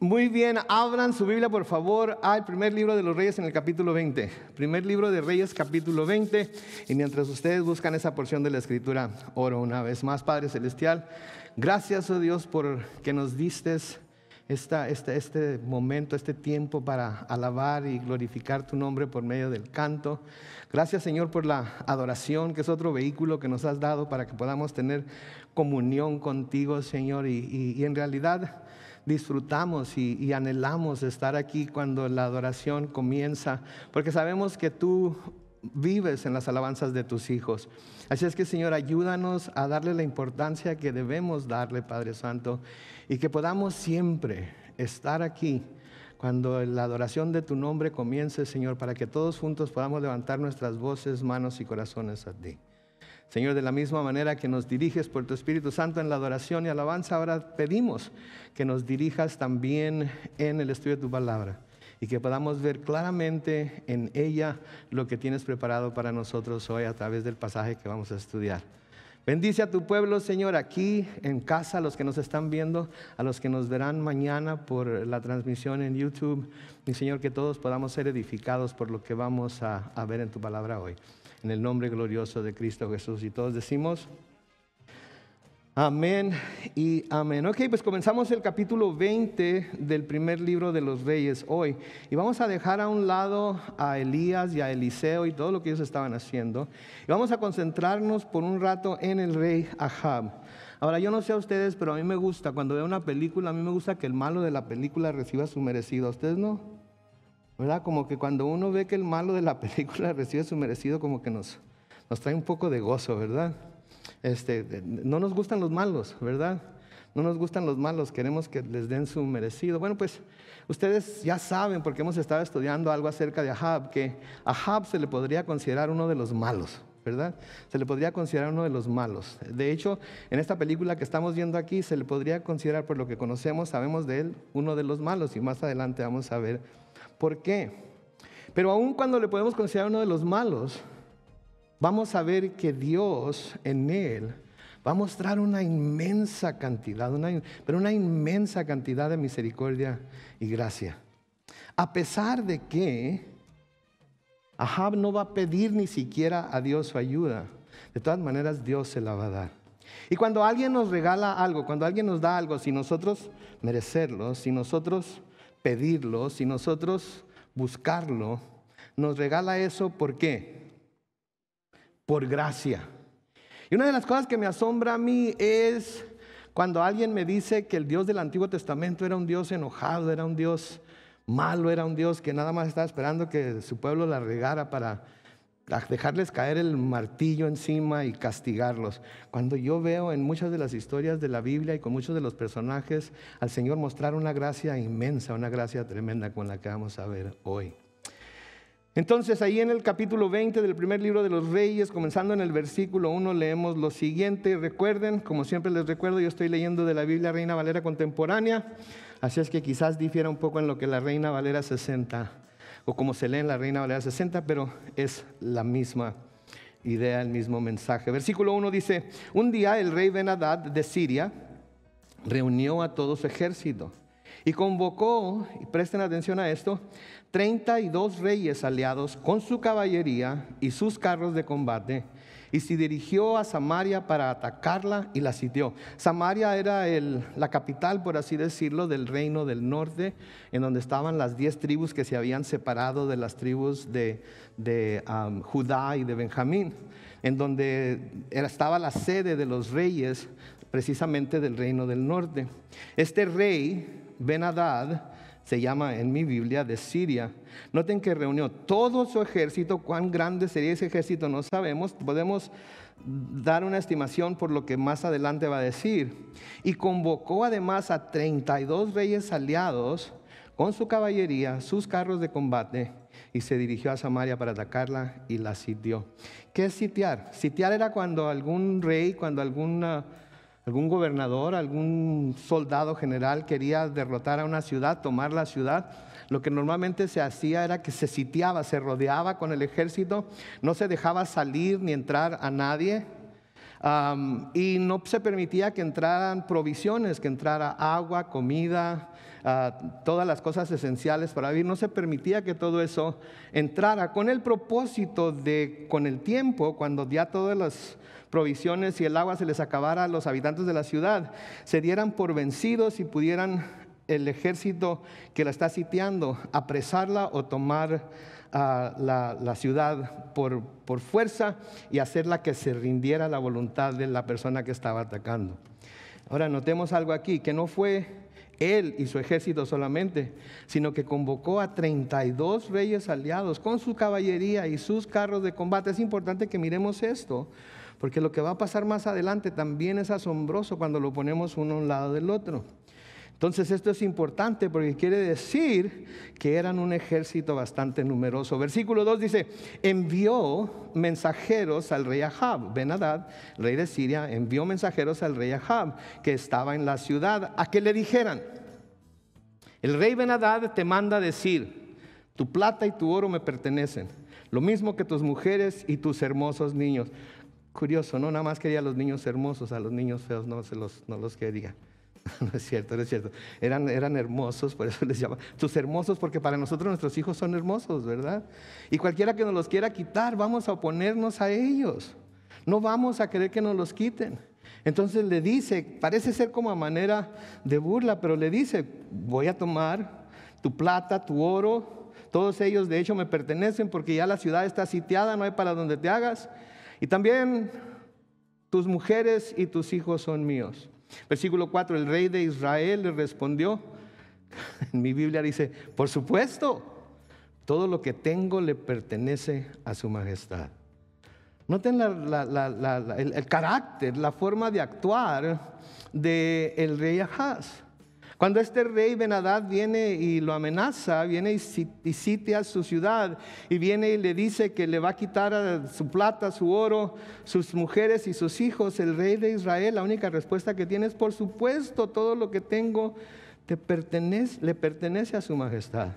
Muy bien, abran su Biblia por favor al primer libro de los Reyes en el capítulo 20. Primer libro de Reyes, capítulo 20. Y mientras ustedes buscan esa porción de la Escritura, oro una vez más. Padre Celestial, gracias, oh Dios, por que nos diste este momento, este tiempo para alabar y glorificar tu nombre por medio del canto. Gracias, Señor, por la adoración, que es otro vehículo que nos has dado para que podamos tener comunión contigo, Señor, y en realidad disfrutamos y anhelamos estar aquí cuando la adoración comienza, porque sabemos que tú vives en las alabanzas de tus hijos. Así es que, Señor, ayúdanos a darle la importancia que debemos darle, Padre Santo, y que podamos siempre estar aquí cuando la adoración de tu nombre comience, Señor, para que todos juntos podamos levantar nuestras voces, manos y corazones a ti. Señor, de la misma manera que nos diriges por tu Espíritu Santo en la adoración y alabanza, ahora pedimos que nos dirijas también en el estudio de tu palabra y que podamos ver claramente en ella lo que tienes preparado para nosotros hoy a través del pasaje que vamos a estudiar. Bendice a tu pueblo, Señor, aquí en casa, a los que nos están viendo, a los que nos verán mañana por la transmisión en YouTube. Y, Señor, que todos podamos ser edificados por lo que vamos a ver en tu palabra hoy. En el nombre glorioso de Cristo Jesús. Y todos decimos amén y amén. Ok, pues comenzamos el capítulo 20 del primer libro de los Reyes hoy. Y vamos a dejar a un lado a Elías y a Eliseo y todo lo que ellos estaban haciendo. Y vamos a concentrarnos por un rato en el rey Ahab. Ahora, yo no sé a ustedes, pero a mí me gusta, cuando veo una película, a mí me gusta que el malo de la película reciba su merecido. ¿A ustedes no? ¿Verdad? Como que cuando uno ve que el malo de la película recibe su merecido, como que nos trae un poco de gozo, ¿verdad? No nos gustan los malos, ¿verdad? No nos gustan los malos, queremos que les den su merecido. Bueno, pues ustedes ya saben, porque hemos estado estudiando algo acerca de Ahab, que Ahab se le podría considerar uno de los malos, ¿verdad? Se le podría considerar uno de los malos. De hecho, en esta película que estamos viendo aquí, se le podría considerar, por lo que conocemos, sabemos de él, uno de los malos, y más adelante vamos a ver ¿por qué? Pero aun cuando le podemos considerar uno de los malos, vamos a ver que Dios en él va a mostrar una inmensa cantidad, una inmensa cantidad de misericordia y gracia. A pesar de que Ahab no va a pedir ni siquiera a Dios su ayuda, de todas maneras Dios se la va a dar. Y cuando alguien nos regala algo, cuando alguien nos da algo, sin nosotros merecerlo, sin nosotros pedirlo, si nosotros buscarlo, nos regala eso, ¿por qué? Por gracia. Y una de las cosas que me asombra a mí es cuando alguien me dice que el Dios del Antiguo Testamento era un Dios enojado, era un Dios malo, era un Dios que nada más estaba esperando que su pueblo la regara para dejarles caer el martillo encima y castigarlos. Cuando yo veo en muchas de las historias de la Biblia y con muchos de los personajes al Señor mostrar una gracia inmensa, una gracia tremenda con la que vamos a ver hoy. Entonces ahí en el capítulo 20 del primer libro de los Reyes, comenzando en el versículo 1, leemos lo siguiente. Recuerden, como siempre les recuerdo, yo estoy leyendo de la Biblia Reina Valera contemporánea, así es que quizás difiera un poco en lo que la Reina Valera 60 o como se lee en la Reina Valera 60, pero es la misma idea, el mismo mensaje. Versículo 1 dice: un día el rey Ben-Hadad de Siria reunió a todo su ejército y convocó, y presten atención a esto, 32 reyes aliados con su caballería y sus carros de combate, y se dirigió a Samaria para atacarla y la sitió. Samaria era la capital, por así decirlo, del reino del norte, en donde estaban las 10 tribus que se habían separado de las tribus de Judá y de Benjamín, en donde estaba la sede de los reyes, precisamente del reino del norte. Este rey, Ben-Hadad, se llama en mi Biblia de Siria. Noten que reunió todo su ejército. Cuán grande sería ese ejército no sabemos. Podemos dar una estimación por lo que más adelante va a decir. Y convocó además a 32 reyes aliados con su caballería, sus carros de combate, y se dirigió a Samaria para atacarla y la sitió. ¿Qué es sitiar? Sitiar era cuando algún rey, cuando algún gobernador, algún soldado general quería derrotar a una ciudad, tomar la ciudad. Lo que normalmente se hacía era que se sitiaba, se rodeaba con el ejército, no se dejaba salir ni entrar a nadie. Y no se permitía que entraran provisiones, que entrara agua, comida, todas las cosas esenciales para vivir. No se permitía que todo eso entrara, con el propósito de, con el tiempo, cuando ya todas las provisiones y el agua se les acabara a los habitantes de la ciudad, se dieran por vencidos y pudieran el ejército que la está sitiando apresarla o tomar la ciudad por fuerza y hacerla que se rindiera a la voluntad de la persona que estaba atacando. Ahora notemos algo aquí, que no fue él y su ejército solamente, sino que convocó a 32 reyes aliados con su caballería y sus carros de combate. Es importante que miremos esto, porque lo que va a pasar más adelante también es asombroso cuando lo ponemos uno a un lado del otro. Entonces esto es importante porque quiere decir que eran un ejército bastante numeroso. Versículo 2 dice, envió mensajeros al rey Ahab. Ben-Hadad, rey de Siria, envió mensajeros al rey Ahab, que estaba en la ciudad, a que le dijeran, el rey Ben-Hadad te manda decir, tu plata y tu oro me pertenecen, lo mismo que tus mujeres y tus hermosos niños. Curioso, ¿no? Nada más quería a los niños hermosos, a los niños feos no los quería. No es cierto, no es cierto. Eran hermosos, por eso les llama tus hermosos, porque para nosotros nuestros hijos son hermosos, ¿verdad? Y cualquiera que nos los quiera quitar, vamos a oponernos a ellos. No vamos a querer que nos los quiten. Entonces le dice, parece ser como a manera de burla, pero le dice, voy a tomar tu plata, tu oro, todos ellos de hecho me pertenecen porque ya la ciudad está sitiada, no hay para donde te hagas. Y también tus mujeres y tus hijos son míos. Versículo 4, el rey de Israel le respondió, en mi Biblia dice, por supuesto, todo lo que tengo le pertenece a su majestad. Noten el carácter, la forma de actuar del rey Ahaz. Cuando este rey Ben-Hadad viene y lo amenaza, viene y sitia su ciudad y viene y le dice que le va a quitar su plata, su oro, sus mujeres y sus hijos, el rey de Israel, la única respuesta que tiene es, por supuesto, todo lo que tengo le pertenece a su majestad.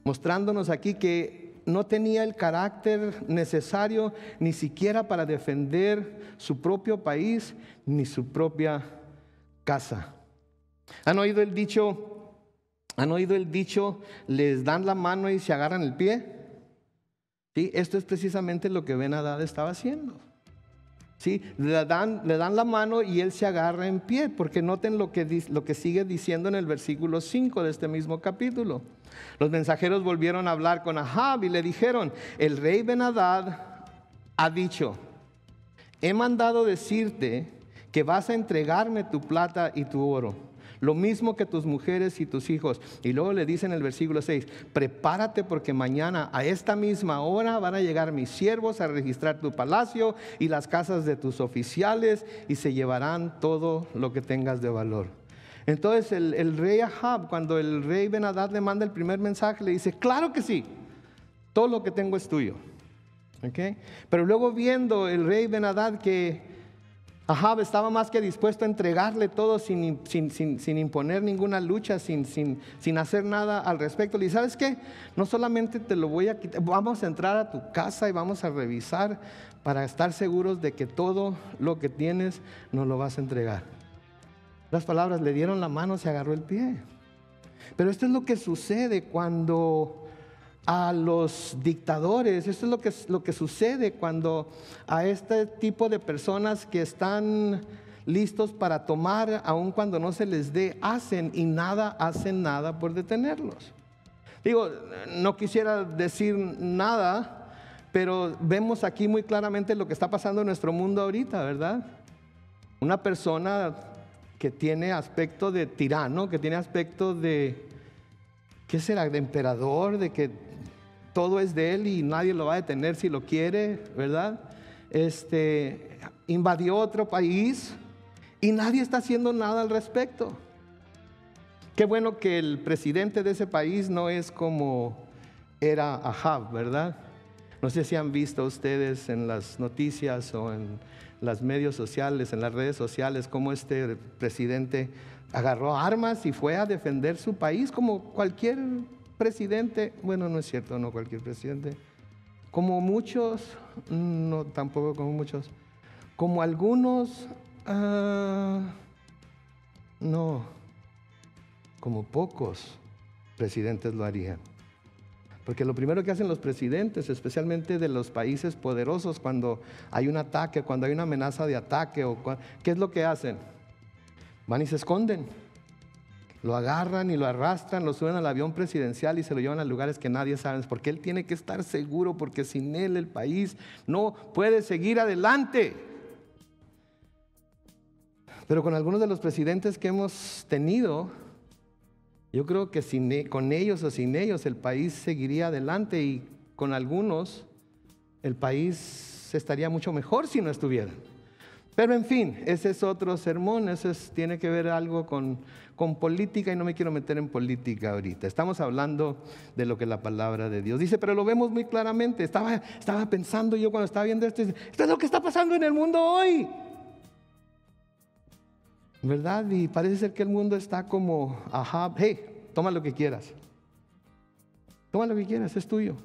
Mostrándonos aquí que no tenía el carácter necesario ni siquiera para defender su propio país ni su propia casa. ¿Han oído el dicho? Les dan la mano y se agarran el pie. ¿Sí? Esto es precisamente lo que Ben-Hadad estaba haciendo. ¿Sí? Le dan la mano y él se agarra en pie, porque noten lo que sigue diciendo en el versículo 5 de este mismo capítulo. Los mensajeros volvieron a hablar con Ahab y le dijeron, el rey Ben-Hadad ha dicho, he mandado decirte que vas a entregarme tu plata y tu oro, lo mismo que tus mujeres y tus hijos. Y luego le dice en el versículo 6, prepárate porque mañana a esta misma hora van a llegar mis siervos a registrar tu palacio y las casas de tus oficiales y se llevarán todo lo que tengas de valor. Entonces el rey Ahab, cuando el rey Ben-Hadad le manda el primer mensaje, le dice, claro que sí, todo lo que tengo es tuyo. ¿Okay? Pero luego viendo el rey Ben-Hadad que Ahab estaba más que dispuesto a entregarle todo sin imponer ninguna lucha, sin hacer nada al respecto. Le dice, ¿sabes qué? No solamente te lo voy a quitar, vamos a entrar a tu casa y vamos a revisar para estar seguros de que todo lo que tienes nos lo vas a entregar. Las palabras, le dieron la mano, se agarró el pie. Pero esto es lo que sucede cuando a los dictadores, esto es lo que sucede cuando a este tipo de personas que están listos para tomar, aun cuando no se les dé, hacen nada por detenerlos. Digo, no quisiera decir nada, pero vemos aquí muy claramente lo que está pasando en nuestro mundo ahorita, ¿verdad? Una persona que tiene aspecto de tirano, que tiene aspecto de, ¿qué será? De emperador, de que todo es de él y nadie lo va a detener si lo quiere, ¿verdad? Invadió otro país y nadie está haciendo nada al respecto. Qué bueno que el presidente de ese país no es como era Ahab, ¿verdad? No sé si han visto ustedes en las noticias o en los medios sociales, en las redes sociales, cómo este presidente agarró armas y fue a defender su país como cualquier presidente. Bueno, no es cierto, no cualquier presidente. Como muchos, no tampoco como muchos. como algunos, no, como pocos presidentes lo harían. Porque lo primero que hacen los presidentes, especialmente de los países poderosos, cuando hay un ataque, cuando hay una amenaza de ataque, ¿qué es lo que hacen? Van y se esconden. Lo agarran y lo arrastran, lo suben al avión presidencial y se lo llevan a lugares que nadie sabe. Porque él tiene que estar seguro, porque sin él el país no puede seguir adelante. Pero con algunos de los presidentes que hemos tenido, yo creo que con ellos o sin ellos el país seguiría adelante, y con algunos el país estaría mucho mejor si no estuvieran. Pero en fin, ese es otro sermón, tiene que ver algo con política, y no me quiero meter en política ahorita. Estamos hablando de lo que la palabra de Dios dice, pero lo vemos muy claramente. Estaba pensando yo cuando estaba viendo esto es lo que está pasando en el mundo hoy, ¿verdad? Y parece ser que el mundo está como, hey, toma lo que quieras. Toma lo que quieras, es tuyo.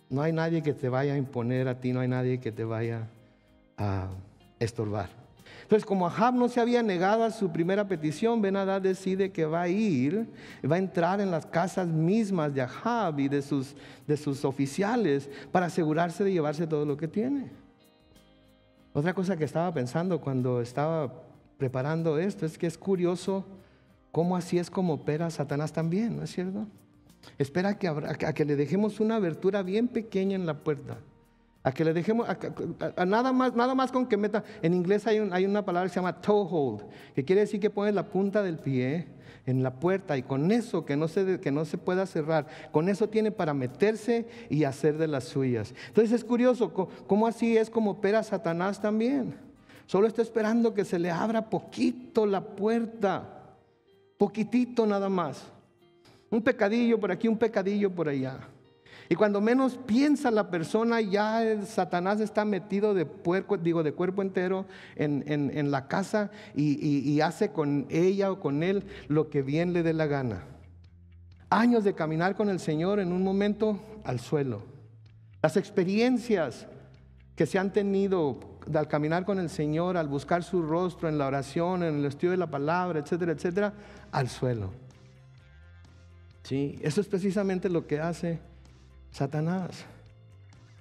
No hay nadie que te vaya a imponer a ti, no hay nadie que te vaya a estorbar. Entonces, como Ahab no se había negado a su primera petición, Ben-Hadad decide que va a entrar en las casas mismas de Ahab y de sus oficiales para asegurarse de llevarse todo lo que tiene. Otra cosa que estaba pensando cuando estaba preparando esto es que es curioso cómo así es como opera Satanás también, ¿no es cierto? Espera a que le dejemos una abertura bien pequeña en la puerta. A que le dejemos, nada más con que meta. En inglés hay una palabra que se llama toehold, que quiere decir que pones la punta del pie en la puerta, y con eso que no se pueda cerrar, con eso tiene para meterse y hacer de las suyas. Entonces es curioso cómo así es como opera Satanás también. Solo está esperando que se le abra poquito la puerta, poquitito nada más. Un pecadillo por aquí, un pecadillo por allá. Y cuando menos piensa la persona, ya Satanás está metido de cuerpo entero en la casa y hace con ella o con él lo que bien le dé la gana. Años de caminar con el Señor, en un momento al suelo. Las experiencias que se han tenido al caminar con el Señor, al buscar su rostro en la oración, en el estudio de la palabra, etcétera, etcétera, al suelo. Sí, eso es precisamente lo que hace Satanás.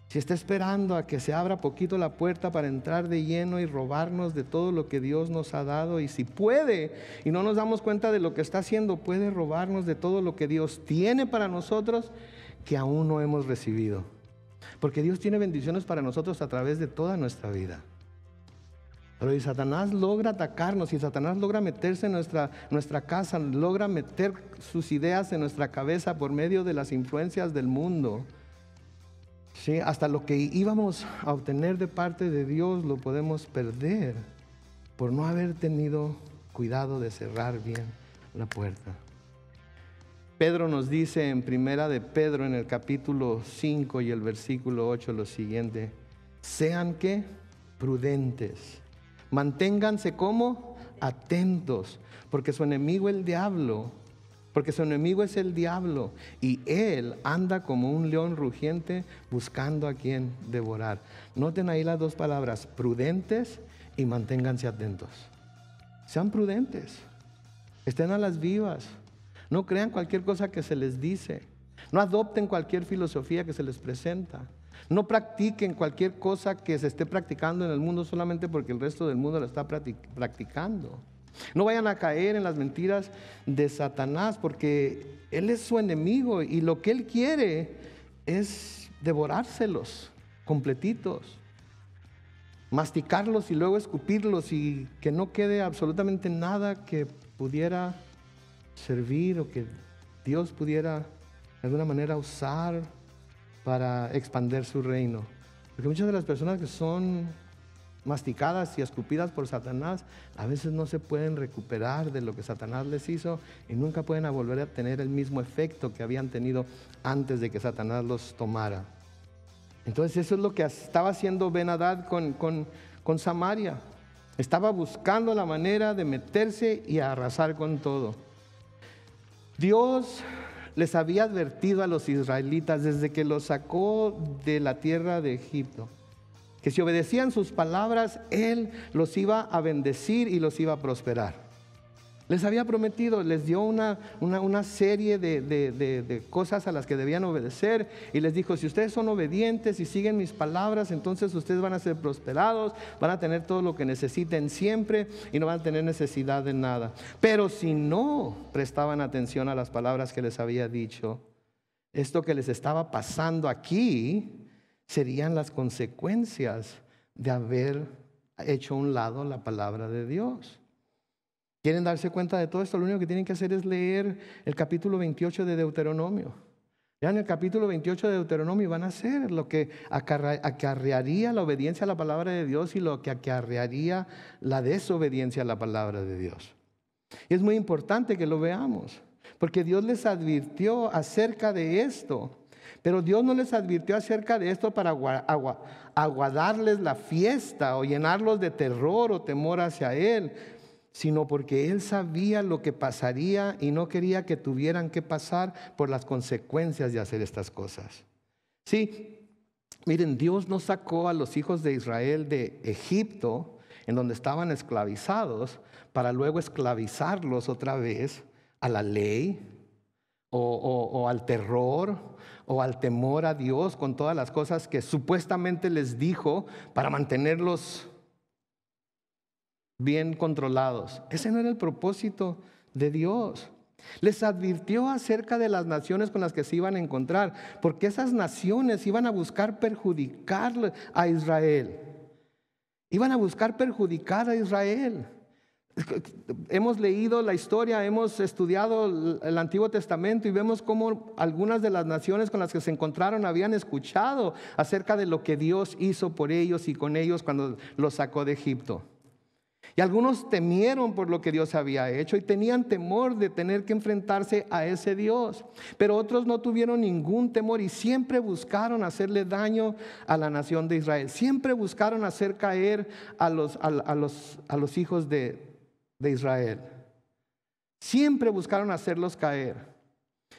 Si está esperando a que se abra poquito la puerta para entrar de lleno y robarnos de todo lo que Dios nos ha dado, y si puede, y no nos damos cuenta de lo que está haciendo, puede robarnos de todo lo que Dios tiene para nosotros que aún no hemos recibido. Porque Dios tiene bendiciones para nosotros a través de toda nuestra vida. Pero si Satanás logra atacarnos, si Satanás logra meterse en nuestra casa, logra meter sus ideas en nuestra cabeza por medio de las influencias del mundo, ¿sí? Hasta lo que íbamos a obtener de parte de Dios lo podemos perder por no haber tenido cuidado de cerrar bien la puerta. Pedro nos dice en Primera de Pedro, en el capítulo 5 y el versículo 8, lo siguiente: sean ¿qué? Prudentes. Manténganse como atentos, porque su enemigo es el diablo, y él anda como un león rugiente buscando a quien devorar. Noten ahí las dos palabras, prudentes y manténganse atentos. Sean prudentes, estén a las vivas, no crean cualquier cosa que se les dice, no adopten cualquier filosofía que se les presenta. No practiquen cualquier cosa que se esté practicando en el mundo solamente porque el resto del mundo lo está practicando. No vayan a caer en las mentiras de Satanás, porque él es su enemigo y lo que él quiere es devorárselos completitos, masticarlos y luego escupirlos, y que no quede absolutamente nada que pudiera servir o que Dios pudiera de alguna manera usar para expandir su reino. Porque muchas de las personas que son masticadas y escupidas por Satanás a veces no se pueden recuperar de lo que Satanás les hizo, y nunca pueden volver a tener el mismo efecto que habían tenido antes de que Satanás los tomara. Entonces eso es lo que estaba haciendo Ben-Hadad con Samaria. Estaba buscando la manera de meterse y arrasar con todo. Dios les había advertido a los israelitas desde que los sacó de la tierra de Egipto que si obedecían sus palabras, Él los iba a bendecir y los iba a prosperar. Les había prometido, les dio una serie de cosas a las que debían obedecer y les dijo: si ustedes son obedientes y siguen mis palabras, entonces ustedes van a ser prosperados, van a tener todo lo que necesiten siempre y no van a tener necesidad de nada. Pero si no prestaban atención a las palabras que les había dicho, esto que les estaba pasando aquí serían las consecuencias de haber hecho a un lado la palabra de Dios. ¿Quieren darse cuenta de todo esto? Lo único que tienen que hacer es leer el capítulo 28 de Deuteronomio. Ya en el capítulo 28 de Deuteronomio van a hacer lo que acarrearía la obediencia a la palabra de Dios y lo que acarrearía la desobediencia a la palabra de Dios. Y es muy importante que lo veamos, porque Dios les advirtió acerca de esto. Pero Dios no les advirtió acerca de esto para aguadarles la fiesta o llenarlos de terror o temor hacia Él, sino porque Él sabía lo que pasaría y no quería que tuvieran que pasar por las consecuencias de hacer estas cosas. Sí, miren, Dios no sacó a los hijos de Israel de Egipto, en donde estaban esclavizados, para luego esclavizarlos otra vez a la ley o al terror o al temor a Dios con todas las cosas que supuestamente les dijo para mantenerlos bien controlados. Ese no era el propósito de Dios. Les advirtió acerca de las naciones con las que se iban a encontrar, porque esas naciones iban a buscar perjudicar a Israel. Iban a buscar perjudicar a Israel. Hemos leído la historia, hemos estudiado el Antiguo Testamento y vemos cómo algunas de las naciones con las que se encontraron habían escuchado acerca de lo que Dios hizo por ellos y con ellos cuando los sacó de Egipto. Y algunos temieron por lo que Dios había hecho y tenían temor de tener que enfrentarse a ese Dios. Pero otros no tuvieron ningún temor y siempre buscaron hacerle daño a la nación de Israel. Siempre buscaron hacer caer a los hijos de Israel. Siempre buscaron hacerlos caer.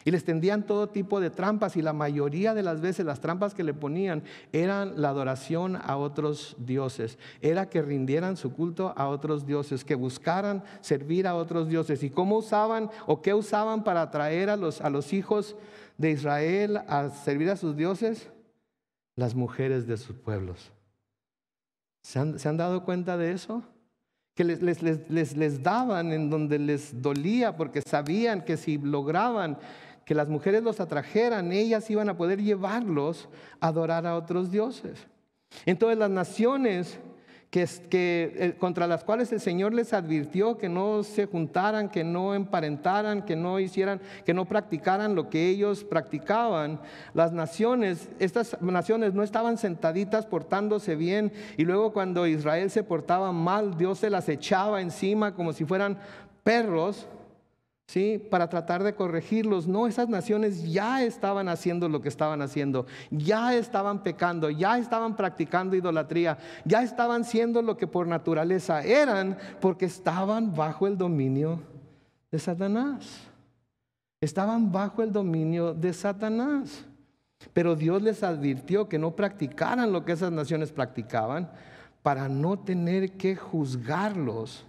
Y les tendían todo tipo de trampas, y la mayoría de las veces las trampas que le ponían eran la adoración a otros dioses. Era que rindieran su culto a otros dioses, que buscaran servir a otros dioses. ¿Y cómo usaban o qué usaban para atraer a los hijos de Israel a servir a sus dioses? Las mujeres de sus pueblos. ¿Se han dado cuenta de eso? Que les daban en donde les dolía, porque sabían que si lograban que las mujeres los atrajeran, ellas iban a poder llevarlos a adorar a otros dioses. Entonces las naciones contra las cuales el Señor les advirtió que no se juntaran, que no emparentaran, que no practicaran lo que ellos practicaban, estas naciones no estaban sentaditas portándose bien, y luego cuando Israel se portaba mal, Dios se las echaba encima como si fueran perros, ¿sí? Para tratar de corregirlos. No, esas naciones ya estaban haciendo lo que estaban haciendo, ya estaban pecando, ya estaban practicando idolatría, ya estaban siendo lo que por naturaleza eran, porque estaban bajo el dominio de Satanás. Estaban bajo el dominio de Satanás. Pero Dios les advirtió que no practicaran lo que esas naciones practicaban, para no tener que juzgarlos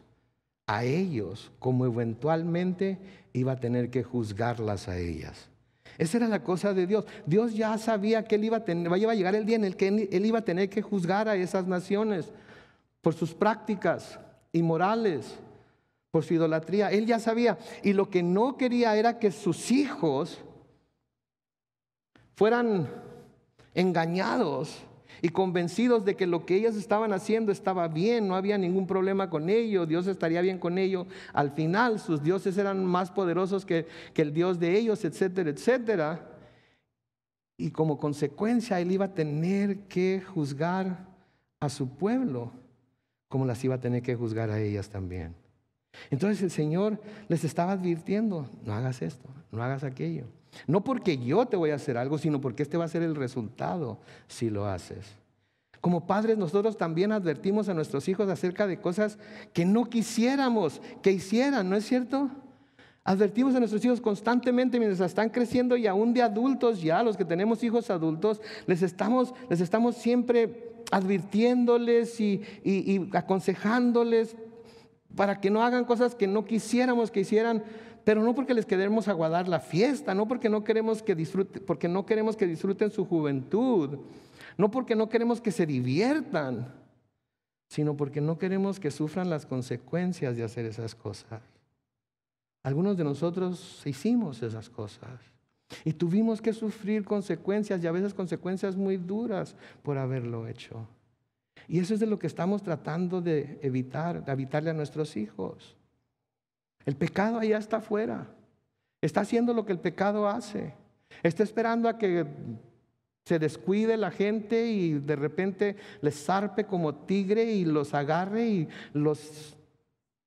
a ellos, como eventualmente iba a tener que juzgarlas a ellas. Esa era la cosa de Dios. Dios ya sabía que iba a llegar el día en el que él iba a tener que juzgar a esas naciones por sus prácticas inmorales, por su idolatría. Él ya sabía. Y lo que no quería era que sus hijos fueran engañados y convencidos de que lo que ellos estaban haciendo estaba bien, no había ningún problema con ello, Dios estaría bien con ello. Al final sus dioses eran más poderosos que el Dios de ellos, etcétera, etcétera. Y como consecuencia Él iba a tener que juzgar a su pueblo, como las iba a tener que juzgar a ellas también. Entonces el Señor les estaba advirtiendo: no hagas esto, no hagas aquello. No porque yo te voy a hacer algo, sino porque este va a ser el resultado si lo haces. Como padres, nosotros también advertimos a nuestros hijos acerca de cosas que no quisiéramos que hicieran, ¿no es cierto? Advertimos a nuestros hijos constantemente mientras están creciendo, y aún de adultos ya, los que tenemos hijos adultos, les estamos siempre advirtiéndoles y aconsejándoles para que no hagan cosas que no quisiéramos que hicieran, pero no porque les queremos aguardar la fiesta, no porque no queremos que disfruten su juventud, no porque no queremos que se diviertan, sino porque no queremos que sufran las consecuencias de hacer esas cosas. Algunos de nosotros hicimos esas cosas y tuvimos que sufrir consecuencias, y a veces consecuencias muy duras por haberlo hecho. Y eso es de lo que estamos tratando de evitarle a nuestros hijos. El pecado allá está afuera. Está haciendo lo que el pecado hace. Está esperando a que se descuide la gente y de repente les zarpe como tigre y los agarre y los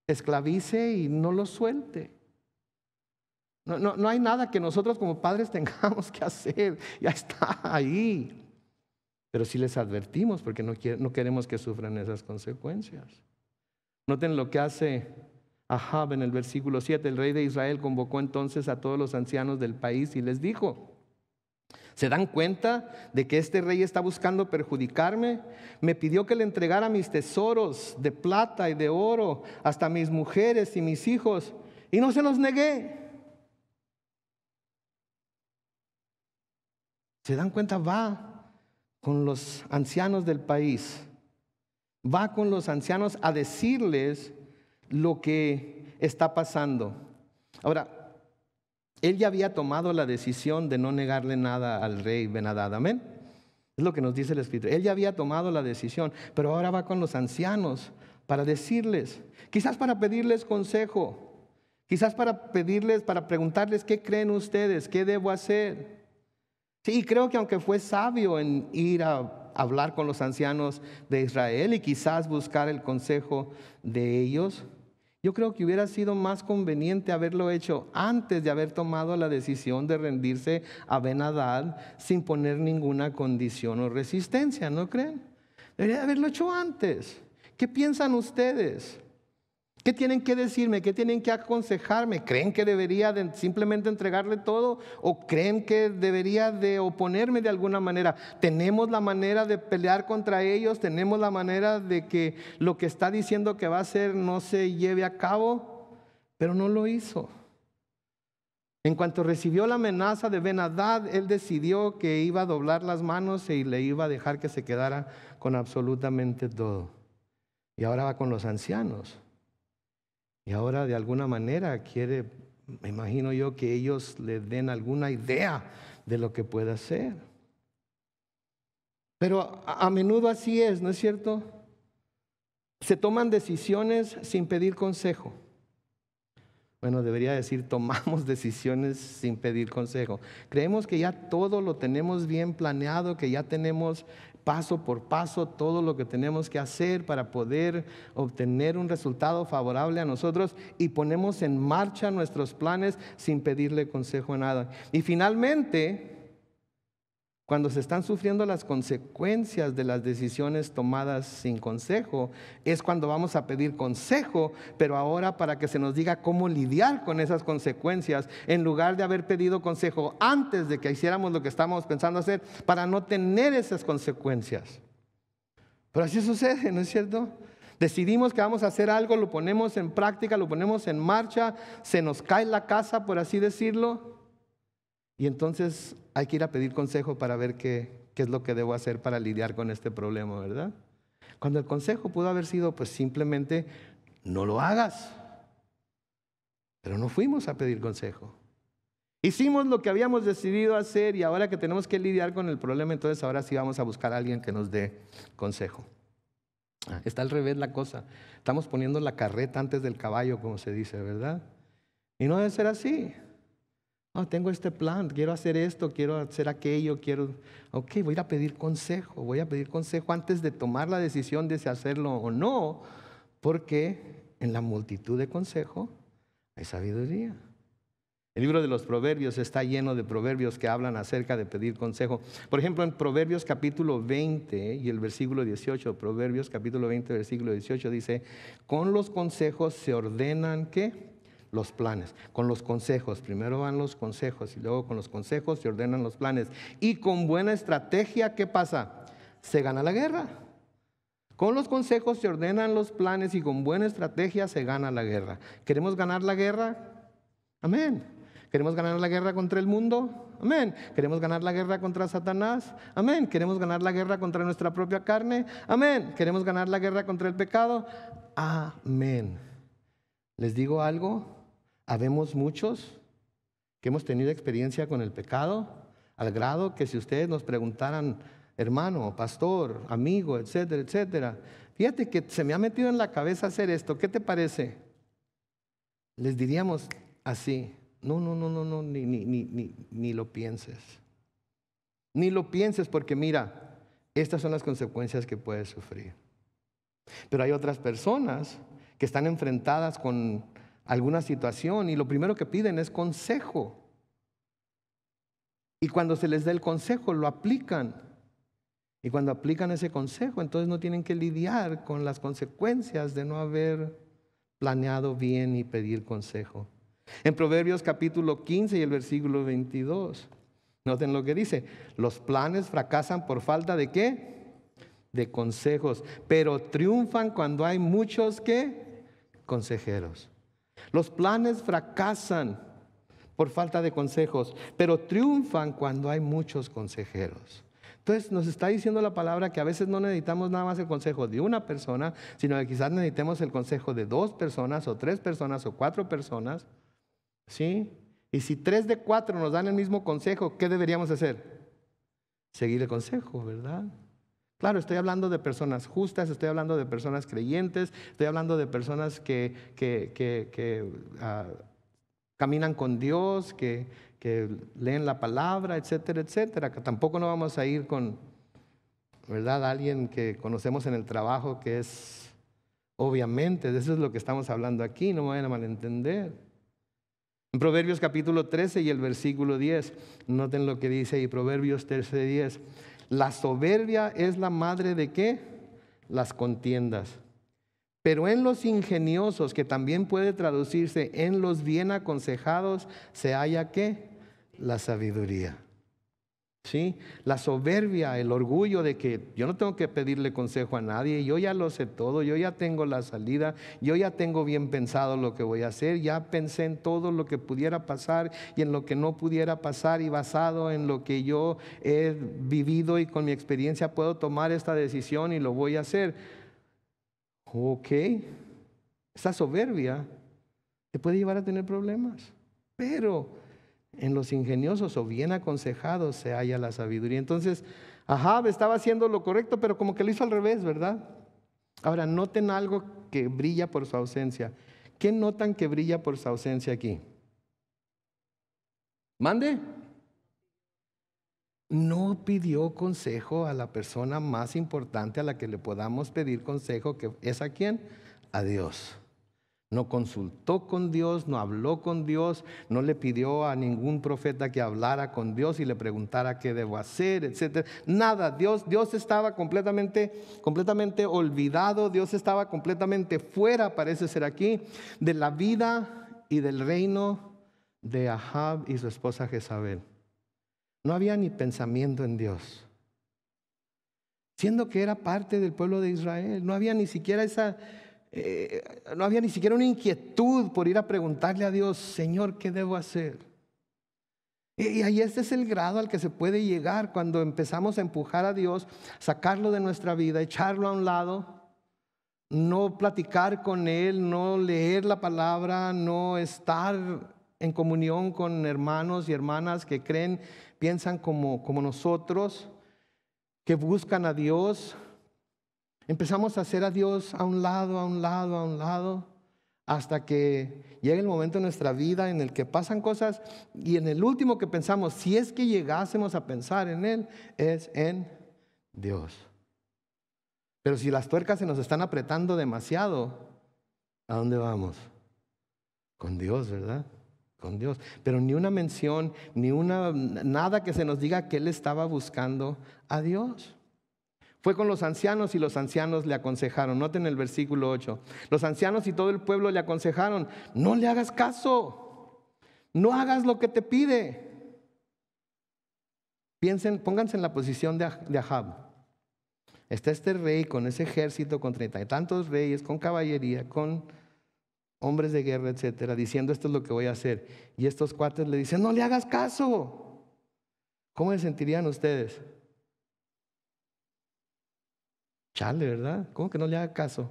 esclavice y no los suelte. No hay nada que nosotros como padres tengamos que hacer. Ya está ahí. Pero sí les advertimos porque no queremos que sufran esas consecuencias. Noten lo que hace Ahab en el versículo 7. El rey de Israel convocó entonces a todos los ancianos del país y les dijo: ¿se dan cuenta de que este rey está buscando perjudicarme? Me pidió que le entregara mis tesoros de plata y de oro, hasta mis mujeres y mis hijos, y no se los negué. ¿Se dan cuenta? Va con los ancianos del país, va con los ancianos a decirles lo que está pasando. Ahora, él ya había tomado la decisión de no negarle nada al rey Ben-Hadad, amén. Es lo que nos dice el Escritura. Él ya había tomado la decisión, pero ahora va con los ancianos para decirles, quizás para pedirles consejo, quizás para preguntarles qué creen ustedes, qué debo hacer. Sí, creo que aunque fue sabio en ir a hablar con los ancianos de Israel y quizás buscar el consejo de ellos, yo creo que hubiera sido más conveniente haberlo hecho antes de haber tomado la decisión de rendirse a Ben-Hadad sin poner ninguna condición o resistencia, ¿no creen? Debería haberlo hecho antes. ¿Qué piensan ustedes? ¿Qué tienen que decirme? ¿Qué tienen que aconsejarme? ¿Creen que debería de simplemente entregarle todo? ¿O creen que debería de oponerme de alguna manera? ¿Tenemos la manera de pelear contra ellos? ¿Tenemos la manera de que lo que está diciendo que va a hacer no se lleve a cabo? Pero no lo hizo. En cuanto recibió la amenaza de Ben-Hadad, él decidió que iba a doblar las manos y le iba a dejar que se quedara con absolutamente todo. Y ahora va con los ancianos. Y ahora de alguna manera quiere, me imagino yo, que ellos le den alguna idea de lo que puede hacer. Pero a menudo así es, ¿no es cierto? Se toman decisiones sin pedir consejo. Bueno, debería decir, tomamos decisiones sin pedir consejo. Creemos que ya todo lo tenemos bien planeado, que ya tenemos paso por paso todo lo que tenemos que hacer para poder obtener un resultado favorable a nosotros, y ponemos en marcha nuestros planes sin pedirle consejo a nada. Y finalmente, cuando se están sufriendo las consecuencias de las decisiones tomadas sin consejo, es cuando vamos a pedir consejo, pero ahora para que se nos diga cómo lidiar con esas consecuencias, en lugar de haber pedido consejo antes de que hiciéramos lo que estábamos pensando hacer, para no tener esas consecuencias. Pero así sucede, ¿no es cierto? Decidimos que vamos a hacer algo, lo ponemos en práctica, lo ponemos en marcha, se nos cae la casa, por así decirlo. Y entonces hay que ir a pedir consejo para ver qué es lo que debo hacer para lidiar con este problema, ¿verdad? Cuando el consejo pudo haber sido, pues simplemente, no lo hagas. Pero no fuimos a pedir consejo. Hicimos lo que habíamos decidido hacer, y ahora que tenemos que lidiar con el problema, entonces ahora sí vamos a buscar a alguien que nos dé consejo. Está al revés la cosa. Estamos poniendo la carreta antes del caballo, como se dice, ¿verdad? Y no debe ser así. No, tengo este plan, quiero hacer esto, quiero hacer aquello, voy a ir a pedir consejo antes de tomar la decisión de si hacerlo o no, porque en la multitud de consejos hay sabiduría. El libro de los Proverbios está lleno de proverbios que hablan acerca de pedir consejo. Por ejemplo, en Proverbios capítulo 20 y el versículo 18, Proverbios capítulo 20, versículo 18 dice: con los consejos se ordenan, ¿qué? Los planes. Con los consejos, primero van los consejos y luego con los consejos se ordenan los planes. Y con buena estrategia, ¿qué pasa? Se gana la guerra. Con los consejos se ordenan los planes y con buena estrategia se gana la guerra. ¿Queremos ganar la guerra? Amén. ¿Queremos ganar la guerra contra el mundo? Amén. ¿Queremos ganar la guerra contra Satanás? Amén. ¿Queremos ganar la guerra contra nuestra propia carne? Amén. ¿Queremos ganar la guerra contra el pecado? Amén. ¿Les digo algo? Habemos muchos que hemos tenido experiencia con el pecado, al grado que si ustedes nos preguntaran, hermano, pastor, amigo, etcétera, etcétera, fíjate que se me ha metido en la cabeza hacer esto, ¿qué te parece? Les diríamos así, no, ni lo pienses. Ni lo pienses porque mira, estas son las consecuencias que puedes sufrir. Pero hay otras personas que están enfrentadas con alguna situación y lo primero que piden es consejo. Y cuando se les da el consejo, lo aplican. Y cuando aplican ese consejo, entonces no tienen que lidiar con las consecuencias de no haber planeado bien y pedir consejo. En Proverbios capítulo 15 y el versículo 22, noten lo que dice: los planes fracasan por falta de ¿qué? De consejos, pero triunfan cuando hay muchos ¿qué? Consejeros. Los planes fracasan por falta de consejos, pero triunfan cuando hay muchos consejeros. Entonces nos está diciendo la palabra que a veces no necesitamos nada más el consejo de una persona, sino que quizás necesitemos el consejo de 2 personas o 3 personas o 4 personas, ¿sí? Y si 3 de 4 nos dan el mismo consejo, ¿qué deberíamos hacer? Seguir el consejo, ¿verdad? Claro, estoy hablando de personas justas, estoy hablando de personas creyentes, estoy hablando de personas que caminan con Dios, que leen la palabra, etcétera, etcétera. Que tampoco no vamos a ir con, ¿verdad?, alguien que conocemos en el trabajo que es, obviamente, de eso es lo que estamos hablando aquí, no me vayan a malentender. En Proverbios capítulo 13 y el versículo 10, noten lo que dice ahí, Proverbios 13, 10. La soberbia es la madre de ¿qué? Las contiendas. Pero en los ingeniosos, que también puede traducirse en los bien aconsejados, se halla ¿qué? La sabiduría. ¿Sí? La soberbia, el orgullo de que yo no tengo que pedirle consejo a nadie, yo ya lo sé todo, yo ya tengo la salida, yo ya tengo bien pensado lo que voy a hacer, ya pensé en todo lo que pudiera pasar y en lo que no pudiera pasar, y basado en lo que yo he vivido y con mi experiencia puedo tomar esta decisión y lo voy a hacer. Ok, esa soberbia te puede llevar a tener problemas, pero en los ingeniosos o bien aconsejados se halla la sabiduría. Entonces, Ahab estaba haciendo lo correcto, pero como que lo hizo al revés, ¿verdad? Ahora, noten algo que brilla por su ausencia. ¿Qué notan que brilla por su ausencia aquí? ¿Mande? No pidió consejo a la persona más importante a la que le podamos pedir consejo, que es ¿a quién? A Dios. No consultó con Dios, no habló con Dios, no le pidió a ningún profeta que hablara con Dios y le preguntara qué debo hacer, etcétera. Nada, Dios estaba completamente olvidado, Dios estaba completamente fuera, parece ser aquí, de la vida y del reino de Ahab y su esposa Jezabel. No había ni pensamiento en Dios, siendo que era parte del pueblo de Israel. No había ni siquiera una inquietud por ir a preguntarle a Dios: Señor, ¿qué debo hacer? Y ahí este es el grado al que se puede llegar cuando empezamos a empujar a Dios, sacarlo de nuestra vida, echarlo a un lado, no platicar con Él, no leer la palabra, no estar en comunión con hermanos y hermanas que piensan como nosotros, que buscan a Dios. Empezamos a hacer a Dios a un lado, hasta que llega el momento en nuestra vida en el que pasan cosas y en el último que pensamos, si es que llegásemos a pensar en Él, es en Dios. Pero si las tuercas se nos están apretando demasiado, ¿a dónde vamos? Con Dios, ¿verdad? Con Dios. Pero ni una mención, nada que se nos diga que Él estaba buscando a Dios. Fue con los ancianos y los ancianos le aconsejaron. Noten el versículo 8. Los ancianos y todo el pueblo le aconsejaron: no le hagas caso, no hagas lo que te pide. Pónganse en la posición de Ahab. Está este rey con ese ejército, con 30 y tantos reyes, con caballería, con hombres de guerra, etcétera, diciendo esto es lo que voy a hacer. Y estos cuates le dicen, no le hagas caso. ¿Cómo se sentirían ustedes? Chale, ¿verdad? ¿Cómo que no le haga caso?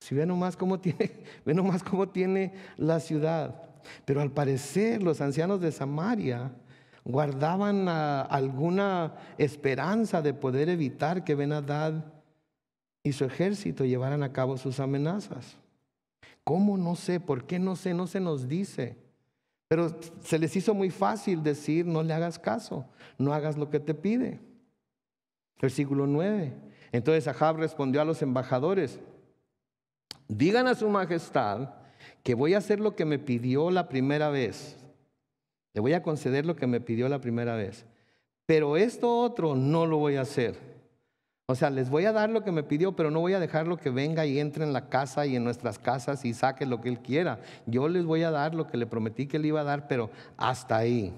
Si ve nomás cómo tiene la ciudad. Pero al parecer los ancianos de Samaria guardaban alguna esperanza de poder evitar que Ben-Hadad y su ejército llevaran a cabo sus amenazas. ¿Cómo? No sé. ¿Por qué? No sé. No se nos dice. Pero se les hizo muy fácil decir, no le hagas caso, no hagas lo que te pide. Versículo 9. Entonces Ahab respondió a los embajadores, digan a su majestad que voy a hacer lo que me pidió la primera vez. Le voy a conceder lo que me pidió la primera vez. Pero esto otro no lo voy a hacer. O sea, les voy a dar lo que me pidió, pero no voy a dejarlo que venga y entre en la casa y en nuestras casas y saque lo que él quiera. Yo les voy a dar lo que le prometí que le iba a dar, pero hasta ahí.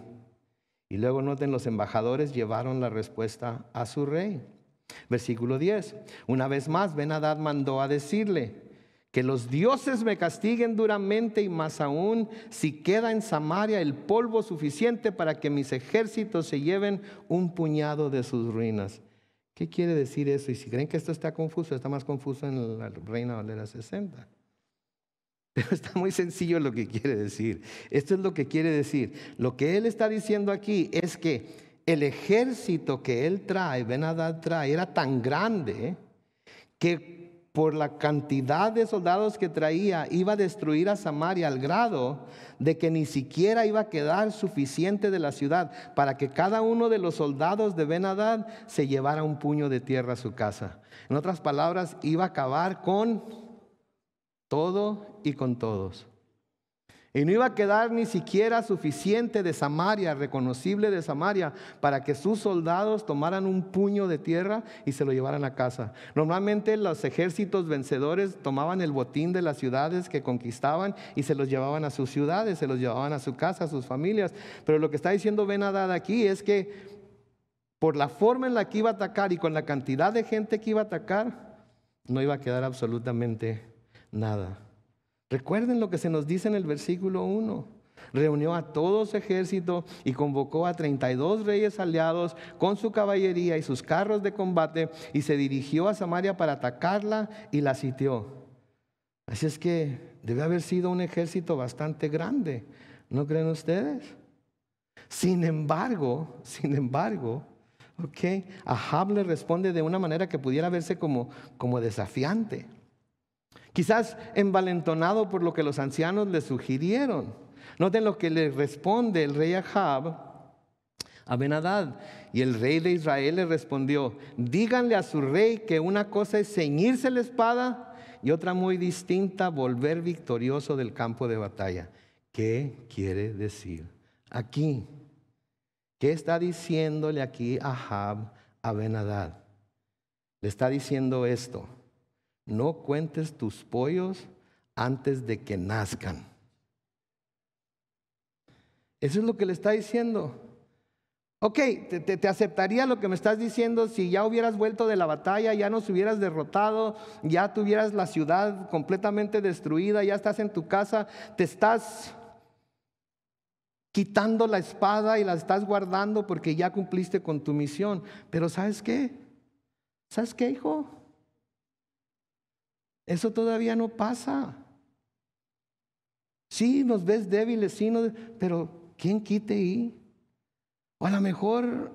Y luego noten, los embajadores llevaron la respuesta a su rey. Versículo 10. Una vez más, Ben-Hadad mandó a decirle, que los dioses me castiguen duramente y más aún si queda en Samaria el polvo suficiente para que mis ejércitos se lleven un puñado de sus ruinas. ¿Qué quiere decir eso? Y si creen que esto está confuso, está más confuso en la Reina Valera 60. Pero está muy sencillo lo que quiere decir. Esto es lo que quiere decir. Lo que él está diciendo aquí es que el ejército que él trae, Ben-Hadad trae, era tan grande que por la cantidad de soldados que traía, iba a destruir a Samaria al grado de que ni siquiera iba a quedar suficiente de la ciudad para que cada uno de los soldados de Ben-Hadad se llevara un puño de tierra a su casa. En otras palabras, iba a acabar con todo y con todos. Y no iba a quedar ni siquiera suficiente de Samaria, reconocible de Samaria, para que sus soldados tomaran un puño de tierra y se lo llevaran a casa. Normalmente los ejércitos vencedores tomaban el botín de las ciudades que conquistaban y se los llevaban a sus ciudades, se los llevaban a su casa, a sus familias. Pero lo que está diciendo Ben-Hadad aquí es que por la forma en la que iba a atacar y con la cantidad de gente que iba a atacar, no iba a quedar absolutamente nada. Recuerden lo que se nos dice en el versículo 1. Reunió a todo su ejército y convocó a 32 reyes aliados con su caballería y sus carros de combate y se dirigió a Samaria para atacarla y la sitió. Así es que debe haber sido un ejército bastante grande, ¿no creen ustedes? Sin embargo, Ahab le responde de una manera que pudiera verse como desafiante. Quizás envalentonado por lo que los ancianos le sugirieron. Noten lo que le responde el rey Ahab a Ben-Hadad. Y el rey de Israel le respondió, díganle a su rey que una cosa es ceñirse la espada y otra muy distinta, volver victorioso del campo de batalla. ¿Qué quiere decir aquí? ¿Qué está diciéndole aquí Ahab a Ben-Hadad? Le está diciendo esto. No cuentes tus pollos antes de que nazcan. Eso es lo que le está diciendo. Ok, te aceptaría lo que me estás diciendo si ya hubieras vuelto de la batalla, ya nos hubieras derrotado, ya tuvieras la ciudad completamente destruida, ya estás en tu casa, te estás quitando la espada y la estás guardando porque ya cumpliste con tu misión. Pero ¿sabes qué? ¿Sabes qué, hijo? Eso todavía no pasa. Sí, nos ves débiles, sí, pero ¿quién quite ahí? O a lo mejor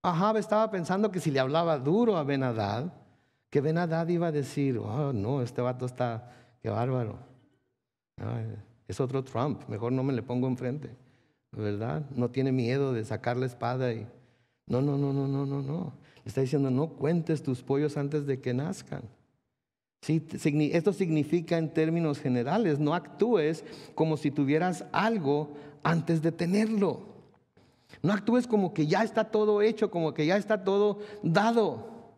Ahab estaba pensando que si le hablaba duro a Ben-Hadad, que Ben-Hadad iba a decir, oh no, este vato está, qué bárbaro. Ay, es otro Trump, mejor no me le pongo enfrente, ¿verdad? No tiene miedo de sacar la espada y no. Le está diciendo, no cuentes tus pollos antes de que nazcan. Sí, esto significa en términos generales, no actúes como si tuvieras algo antes de tenerlo. No actúes como que ya está todo hecho, como que ya está todo dado.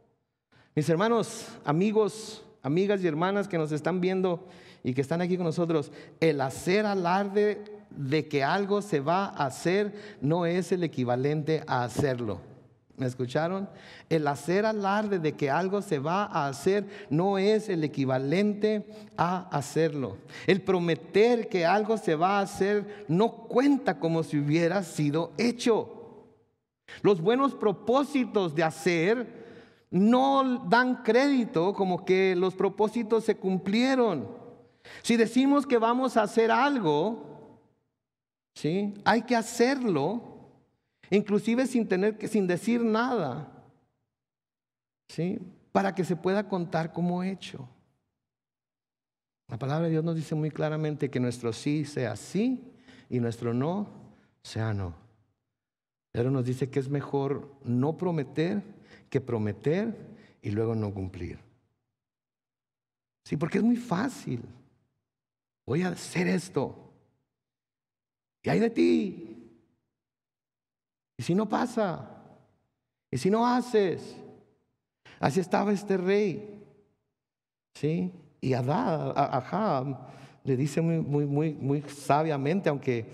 Mis hermanos, amigos, amigas y hermanas que nos están viendo y que están aquí con nosotros, el hacer alarde de que algo se va a hacer no es el equivalente a hacerlo. ¿Me escucharon? El hacer alarde de que algo se va a hacer no es el equivalente a hacerlo. El prometer que algo se va a hacer no cuenta como si hubiera sido hecho. Los buenos propósitos de hacer no dan crédito como que los propósitos se cumplieron. Si decimos que vamos a hacer algo, ¿sí?, hay que hacerlo. Inclusive sin decir nada, ¿sí?, para que se pueda contar como hecho. La palabra de Dios nos dice muy claramente que nuestro sí sea sí y nuestro no sea no. Pero nos dice que es mejor no prometer que prometer y luego no cumplir. Sí, porque es muy fácil. Voy a hacer esto. ¿Y hay de ti? ¿Y si no pasa? ¿Y si no haces? Así estaba este rey, ¿sí? Y Ahab le dice muy sabiamente, aunque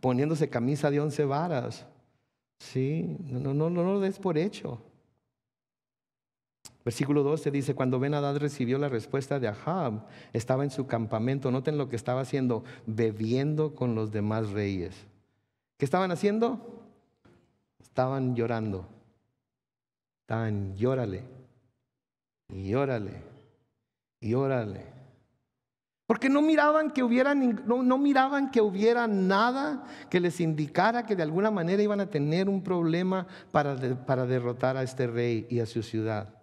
poniéndose camisa de 11 varas, ¿sí? No lo des por hecho. Versículo 12 dice: cuando Ben-Hadad recibió la respuesta de Ahab, estaba en su campamento. Noten lo que estaba haciendo: bebiendo con los demás reyes. ¿Qué estaban haciendo? Estaban llorando. Estaban llórale, y órale, y órale. Porque no miraban que hubiera nada que les indicara que de alguna manera iban a tener un problema para derrotar a este rey y a su ciudad.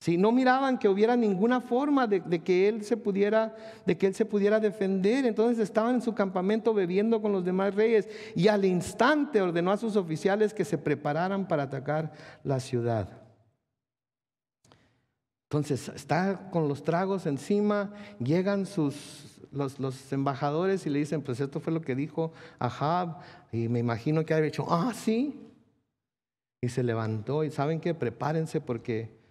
Sí, no miraban que hubiera ninguna forma de que él se pudiera defender. Entonces estaban en su campamento bebiendo con los demás reyes, y al instante ordenó a sus oficiales que se prepararan para atacar la ciudad. Entonces está con los tragos encima, llegan los embajadores y le dicen: pues esto fue lo que dijo Ahab. Y me imagino que había dicho: sí. Y se levantó, y ¿saben qué? Prepárense porque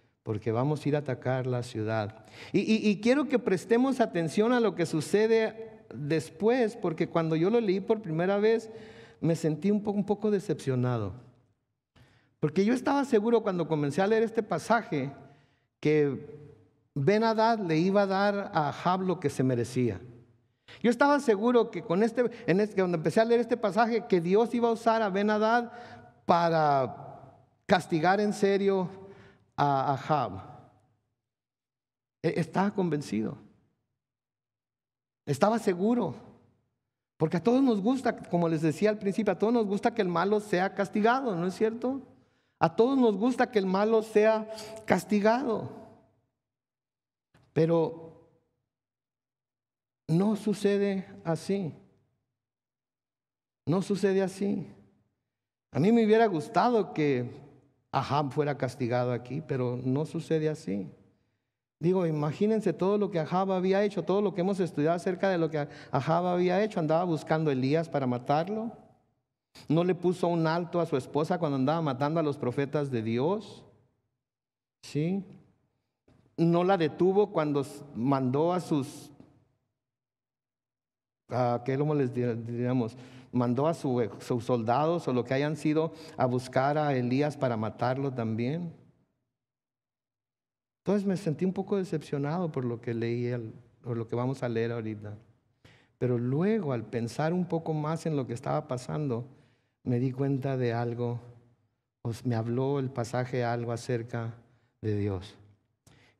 vamos a ir a atacar la ciudad. Y quiero que prestemos atención a lo que sucede después, porque cuando yo lo leí por primera vez me sentí un poco decepcionado. Porque yo estaba seguro, cuando comencé a leer este pasaje, que Ben-Hadad le iba a dar a Ahab lo que se merecía. Yo estaba seguro que cuando empecé a leer este pasaje, que Dios iba a usar a Ben-Hadad para castigar en serio a Ahab. Estaba convencido. Estaba seguro. Porque a todos nos gusta, como les decía al principio, a todos nos gusta que el malo sea castigado, ¿no es cierto? A todos nos gusta que el malo sea castigado. Pero no sucede así. No sucede así. A mí me hubiera gustado que Ahab fuera castigado aquí, pero no sucede así. Digo, imagínense todo lo que Ahab había hecho, todo lo que hemos estudiado acerca de lo que Ahab había hecho. Andaba buscando a Elías para matarlo. No le puso un alto a su esposa cuando andaba matando a los profetas de Dios. ¿Sí? No la detuvo cuando mandó a sus, ¿cómo les diríamos? Mandó a sus soldados o lo que hayan sido a buscar a Elías para matarlo también. Entonces me sentí un poco decepcionado por lo que leí, o lo que vamos a leer ahorita. Pero luego, al pensar un poco más en lo que estaba pasando, me di cuenta de algo. Me habló el pasaje algo acerca de Dios.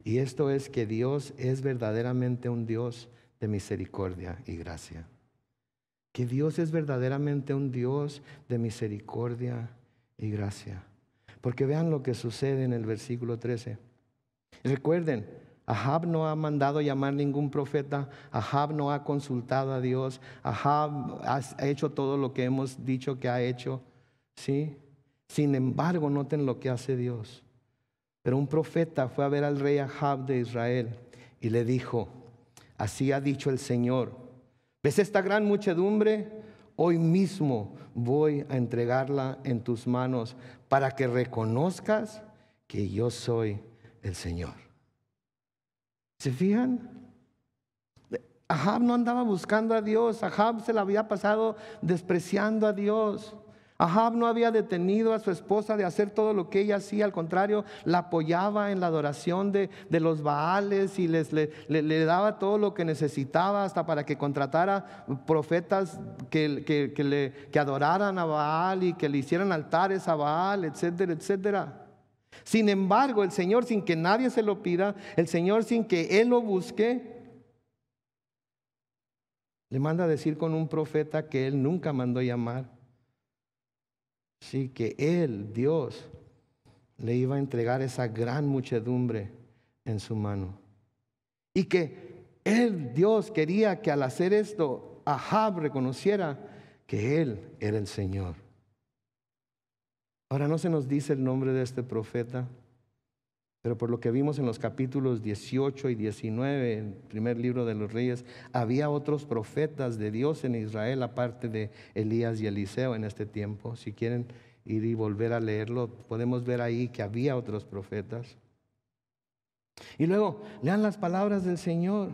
Y esto es que Dios es verdaderamente un Dios de misericordia y gracia. Que Dios es verdaderamente un Dios de misericordia y gracia. Porque vean lo que sucede en el versículo 13. Recuerden, Ahab no ha mandado llamar ningún profeta. Ahab no ha consultado a Dios. Ahab ha hecho todo lo que hemos dicho que ha hecho, ¿sí? Sin embargo, noten lo que hace Dios. Pero un profeta fue a ver al rey Ahab de Israel y le dijo: así ha dicho el Señor, ¿ves esta gran muchedumbre? Hoy mismo voy a entregarla en tus manos para que reconozcas que yo soy el Señor. ¿Se fijan? Ahab no andaba buscando a Dios. Ahab se la había pasado despreciando a Dios. Ahab no había detenido a su esposa de hacer todo lo que ella hacía, al contrario, la apoyaba en la adoración de los Baales y le daba todo lo que necesitaba, hasta para que contratara profetas que adoraran a Baal y que le hicieran altares a Baal, etcétera, etcétera. Sin embargo, el Señor, sin que nadie se lo pida, el Señor, sin que Él lo busque, le manda a decir con un profeta que Él nunca mandó llamar. Sí, que Él, Dios, le iba a entregar esa gran muchedumbre en su mano. Y que Él, Dios, quería que al hacer esto, Ahab reconociera que Él era el Señor. Ahora no se nos dice el nombre de este profeta, pero por lo que vimos en los capítulos 18 y 19, en el primer libro de los Reyes, había otros profetas de Dios en Israel, aparte de Elías y Eliseo en este tiempo. Si quieren ir y volver a leerlo, podemos ver ahí que había otros profetas. Y luego, lean las palabras del Señor.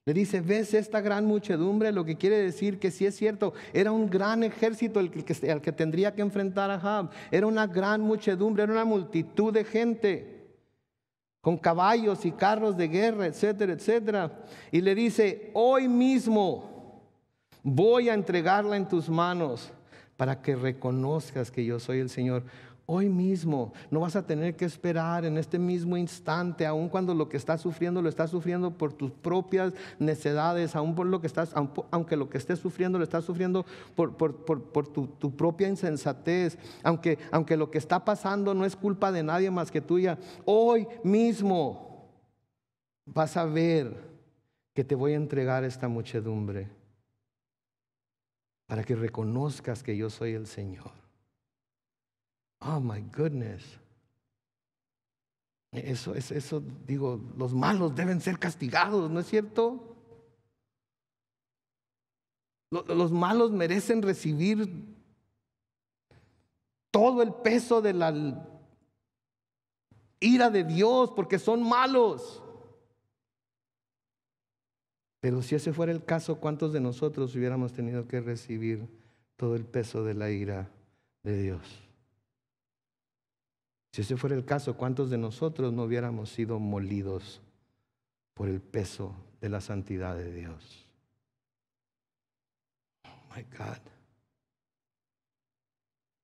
Le dice, ¿ves esta gran muchedumbre? Lo que quiere decir que sí es cierto, era un gran ejército al que tendría que enfrentar a Ahab. Era una gran muchedumbre, era una multitud de gente, con caballos y carros de guerra, etcétera, etcétera. Y le dice, hoy mismo voy a entregarla en tus manos para que reconozcas que yo soy el Señor. Hoy mismo, no vas a tener que esperar en este mismo instante, aun cuando lo que estás sufriendo lo estás sufriendo por tus propias necedades, aunque lo que estés sufriendo lo estás sufriendo por tu propia insensatez, aunque lo que está pasando no es culpa de nadie más que tuya. Hoy mismo vas a ver que te voy a entregar esta muchedumbre para que reconozcas que yo soy el Señor. Oh my goodness. Eso digo, los malos deben ser castigados, ¿no es cierto? Los malos merecen recibir todo el peso de la ira de Dios porque son malos. Pero si ese fuera el caso, ¿cuántos de nosotros hubiéramos tenido que recibir todo el peso de la ira de Dios? Si ese fuera el caso, ¿cuántos de nosotros no hubiéramos sido molidos por el peso de la santidad de Dios? Oh my God.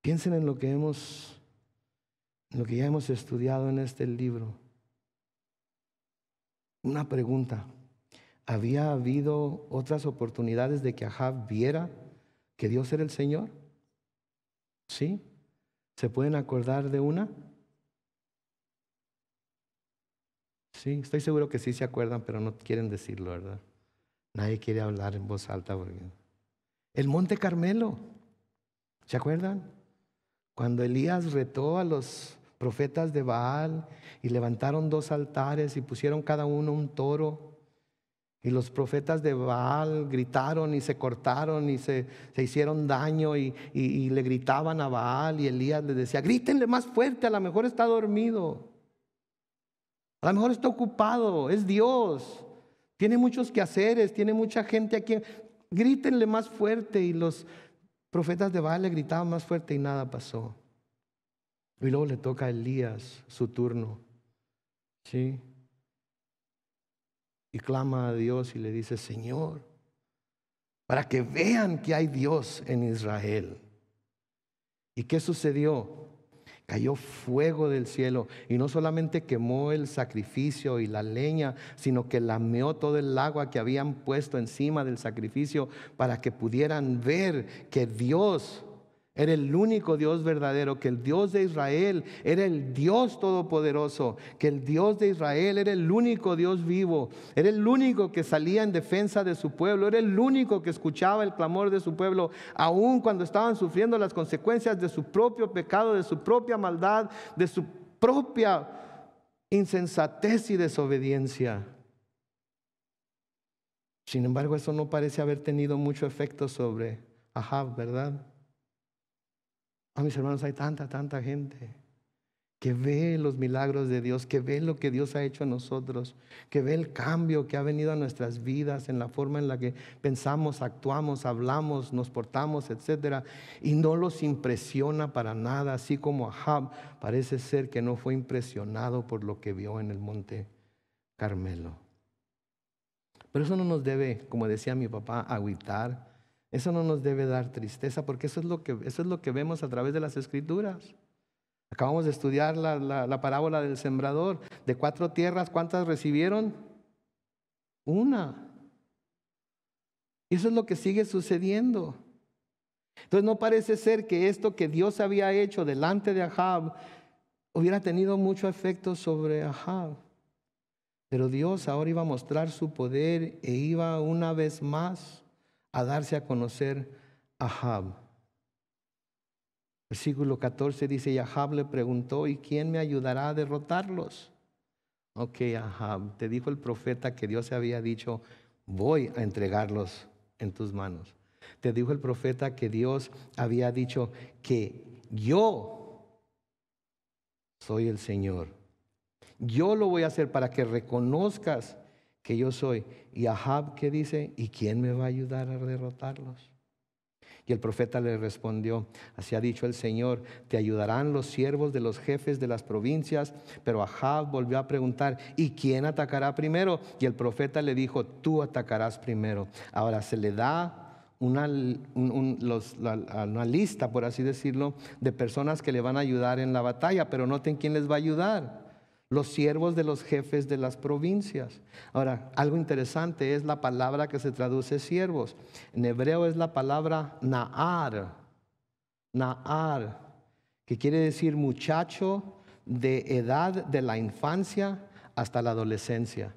Piensen en lo que ya hemos estudiado en este libro. Una pregunta: ¿había habido otras oportunidades de que Ahab viera que Dios era el Señor? ¿Sí? ¿Se pueden acordar de una? Sí, estoy seguro que sí se acuerdan, pero no quieren decirlo, ¿verdad? Nadie quiere hablar en voz alta. El Monte Carmelo, ¿se acuerdan? Cuando Elías retó a los profetas de Baal y levantaron 2 altares y pusieron cada uno un toro, y los profetas de Baal gritaron y se cortaron y se hicieron daño y le gritaban a Baal, y Elías les decía, grítenle más fuerte, a lo mejor está dormido. A lo mejor está ocupado, es Dios, tiene muchos quehaceres, tiene mucha gente aquí. Grítenle más fuerte. Y los profetas de Baal le gritaban más fuerte y nada pasó. Y luego le toca a Elías su turno, ¿sí? Y clama a Dios y le dice, Señor, para que vean que hay Dios en Israel. ¿Y qué sucedió? Cayó fuego del cielo y no solamente quemó el sacrificio y la leña, sino que lameó todo el agua que habían puesto encima del sacrificio para que pudieran ver que Dios era el único Dios verdadero, que el Dios de Israel era el Dios todopoderoso, que el Dios de Israel era el único Dios vivo, era el único que salía en defensa de su pueblo, era el único que escuchaba el clamor de su pueblo, aun cuando estaban sufriendo las consecuencias de su propio pecado, de su propia maldad, de su propia insensatez y desobediencia. Sin embargo, eso no parece haber tenido mucho efecto sobre Ahab, ¿verdad? Mis hermanos, hay tanta gente que ve los milagros de Dios, que ve lo que Dios ha hecho en nosotros, que ve el cambio que ha venido a nuestras vidas en la forma en la que pensamos, actuamos, hablamos, nos portamos, etcétera, y no los impresiona para nada, así como Ahab parece ser que no fue impresionado por lo que vio en el monte Carmelo. Pero eso no nos debe, como decía mi papá, agüitar. Eso no nos debe dar tristeza, porque eso es lo que vemos a través de las Escrituras. Acabamos de estudiar la parábola del sembrador. De 4 tierras, ¿cuántas recibieron? 1. Y eso es lo que sigue sucediendo. Entonces no parece ser que esto que Dios había hecho delante de Ahab hubiera tenido mucho efecto sobre Ahab. Pero Dios ahora iba a mostrar su poder e iba una vez más a darse a conocer a Ahab. Versículo 14 dice, y Ahab le preguntó, ¿y quién me ayudará a derrotarlos? Ok, Ahab, te dijo el profeta que Dios había dicho, voy a entregarlos en tus manos. Te dijo el profeta que Dios había dicho que yo soy el Señor. Yo lo voy a hacer para que reconozcas que yo soy. Y Ahab, ¿qué dice? ¿Y quién me va a ayudar a derrotarlos? Y el profeta le respondió, así ha dicho el Señor, te ayudarán los siervos de los jefes de las provincias. Pero Ahab volvió a preguntar, ¿y quién atacará primero? Y el profeta le dijo, tú atacarás primero. Ahora se le da una lista, por así decirlo, de personas que le van a ayudar en la batalla, pero noten quién les va a ayudar. Los siervos de los jefes de las provincias. Ahora, algo interesante es la palabra que se traduce siervos. En hebreo es la palabra na'ar, que quiere decir muchacho de edad de la infancia hasta la adolescencia.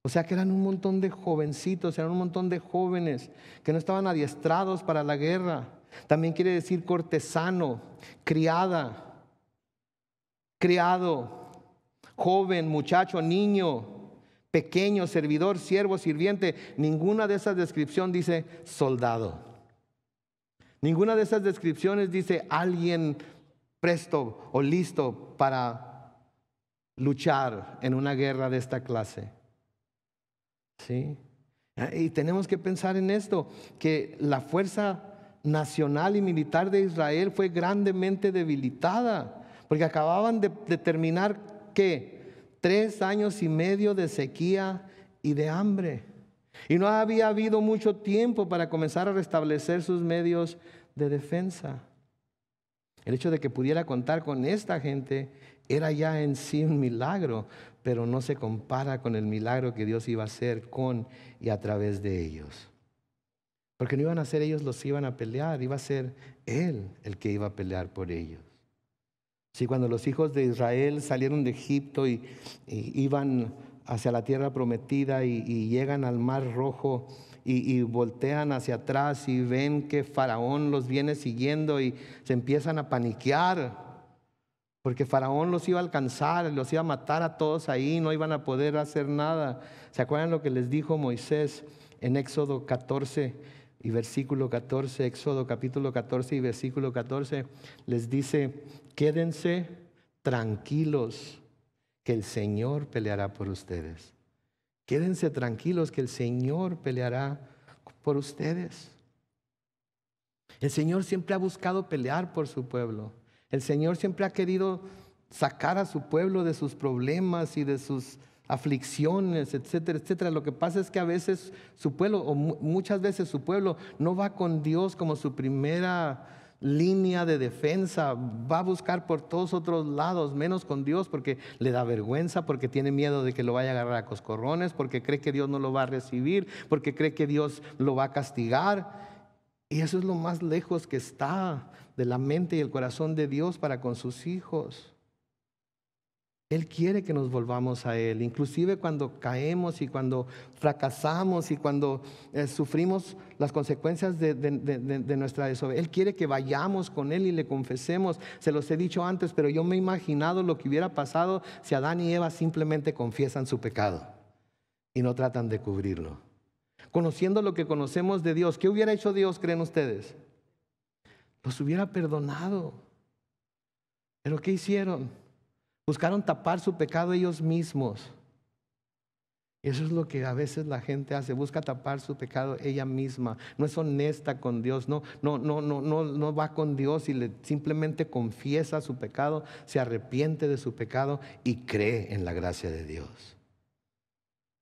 O sea que eran un montón de jovencitos, eran un montón de jóvenes que no estaban adiestrados para la guerra. También quiere decir cortesano, criada, criado, joven, muchacho, niño, pequeño, servidor, siervo, sirviente. Ninguna de esas descripciones dice soldado. Ninguna de esas descripciones dice alguien presto o listo para luchar en una guerra de esta clase. ¿Sí? Y tenemos que pensar en esto, que la fuerza nacional y militar de Israel fue grandemente debilitada, porque acababan de terminar ¿qué? 3 años y medio de sequía y de hambre. Y no había habido mucho tiempo para comenzar a restablecer sus medios de defensa. El hecho de que pudiera contar con esta gente era ya en sí un milagro, pero no se compara con el milagro que Dios iba a hacer con y a través de ellos. Porque no iban a ser ellos los que iban a pelear, iba a ser Él el que iba a pelear por ellos. Sí, cuando los hijos de Israel salieron de Egipto y iban hacia la tierra prometida y llegan al Mar Rojo y voltean hacia atrás y ven que Faraón los viene siguiendo y se empiezan a paniquear porque Faraón los iba a alcanzar, los iba a matar a todos ahí, no iban a poder hacer nada. ¿Se acuerdan lo que les dijo Moisés en Éxodo 14 y versículo 14? Éxodo capítulo 14 y versículo 14 les dice: quédense tranquilos, que el Señor peleará por ustedes. Quédense tranquilos, que el Señor peleará por ustedes. El Señor siempre ha buscado pelear por su pueblo. El Señor siempre ha querido sacar a su pueblo de sus problemas y de sus aflicciones, etcétera, etcétera. Lo que pasa es que a veces su pueblo, o muchas veces su pueblo, no va con Dios como su primera línea de defensa. Va a buscar por todos otros lados, menos con Dios, porque le da vergüenza, porque tiene miedo de que lo vaya a agarrar a coscorrones, porque cree que Dios no lo va a recibir, porque cree que Dios lo va a castigar. Y eso es lo más lejos que está de la mente y el corazón de Dios para con sus hijos. Él quiere que nos volvamos a Él, inclusive cuando caemos y cuando fracasamos y cuando sufrimos las consecuencias de nuestra desobediencia. Él quiere que vayamos con Él y le confesemos. Se los he dicho antes, pero yo me he imaginado lo que hubiera pasado si Adán y Eva simplemente confiesan su pecado y no tratan de cubrirlo. Conociendo lo que conocemos de Dios, ¿qué hubiera hecho Dios, creen ustedes? Los hubiera perdonado. ¿Pero qué hicieron? Buscaron tapar su pecado ellos mismos. Eso es lo que a veces la gente hace, busca tapar su pecado ella misma. No es honesta con Dios, no va con Dios y simplemente confiesa su pecado, se arrepiente de su pecado y cree en la gracia de Dios.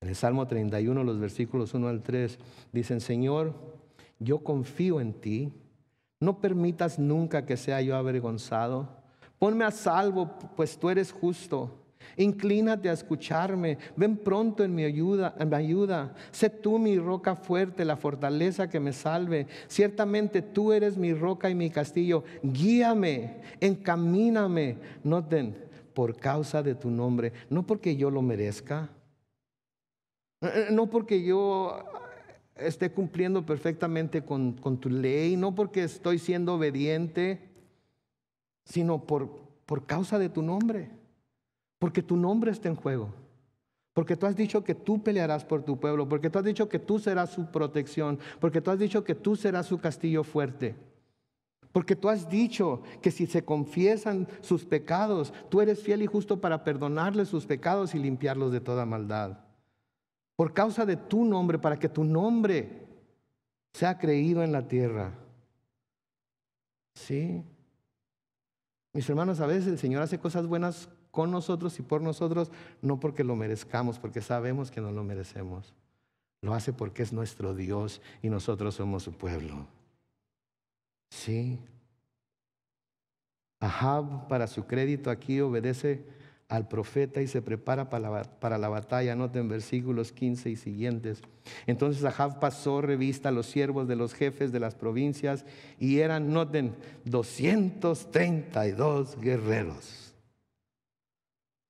En el Salmo 31, los versículos 1 al 3, dicen: Señor, yo confío en ti, no permitas nunca que sea yo avergonzado. Ponme a salvo, pues tú eres justo. Inclínate a escucharme, ven pronto en mi ayuda. Sé tú mi roca fuerte, la fortaleza que me salve. Ciertamente tú eres mi roca y mi castillo. Guíame, encamíname. Noten, por causa de tu nombre, no porque yo lo merezca, no porque yo esté cumpliendo perfectamente con tu ley, no porque estoy siendo obediente, sino por causa de tu nombre. Porque tu nombre está en juego. Porque tú has dicho que tú pelearás por tu pueblo. Porque tú has dicho que tú serás su protección. Porque tú has dicho que tú serás su castillo fuerte. Porque tú has dicho que si se confiesan sus pecados, tú eres fiel y justo para perdonarles sus pecados y limpiarlos de toda maldad. Por causa de tu nombre, para que tu nombre sea creído en la tierra. Sí. Mis hermanos, a veces el Señor hace cosas buenas con nosotros y por nosotros, no porque lo merezcamos, porque sabemos que no lo merecemos. Lo hace porque es nuestro Dios y nosotros somos su pueblo. Sí. Ahab, para su crédito aquí, obedece al profeta y se prepara para la batalla. Noten versículos 15 y siguientes. Entonces Ahab pasó revista a los siervos de los jefes de las provincias y eran, noten, 232 guerreros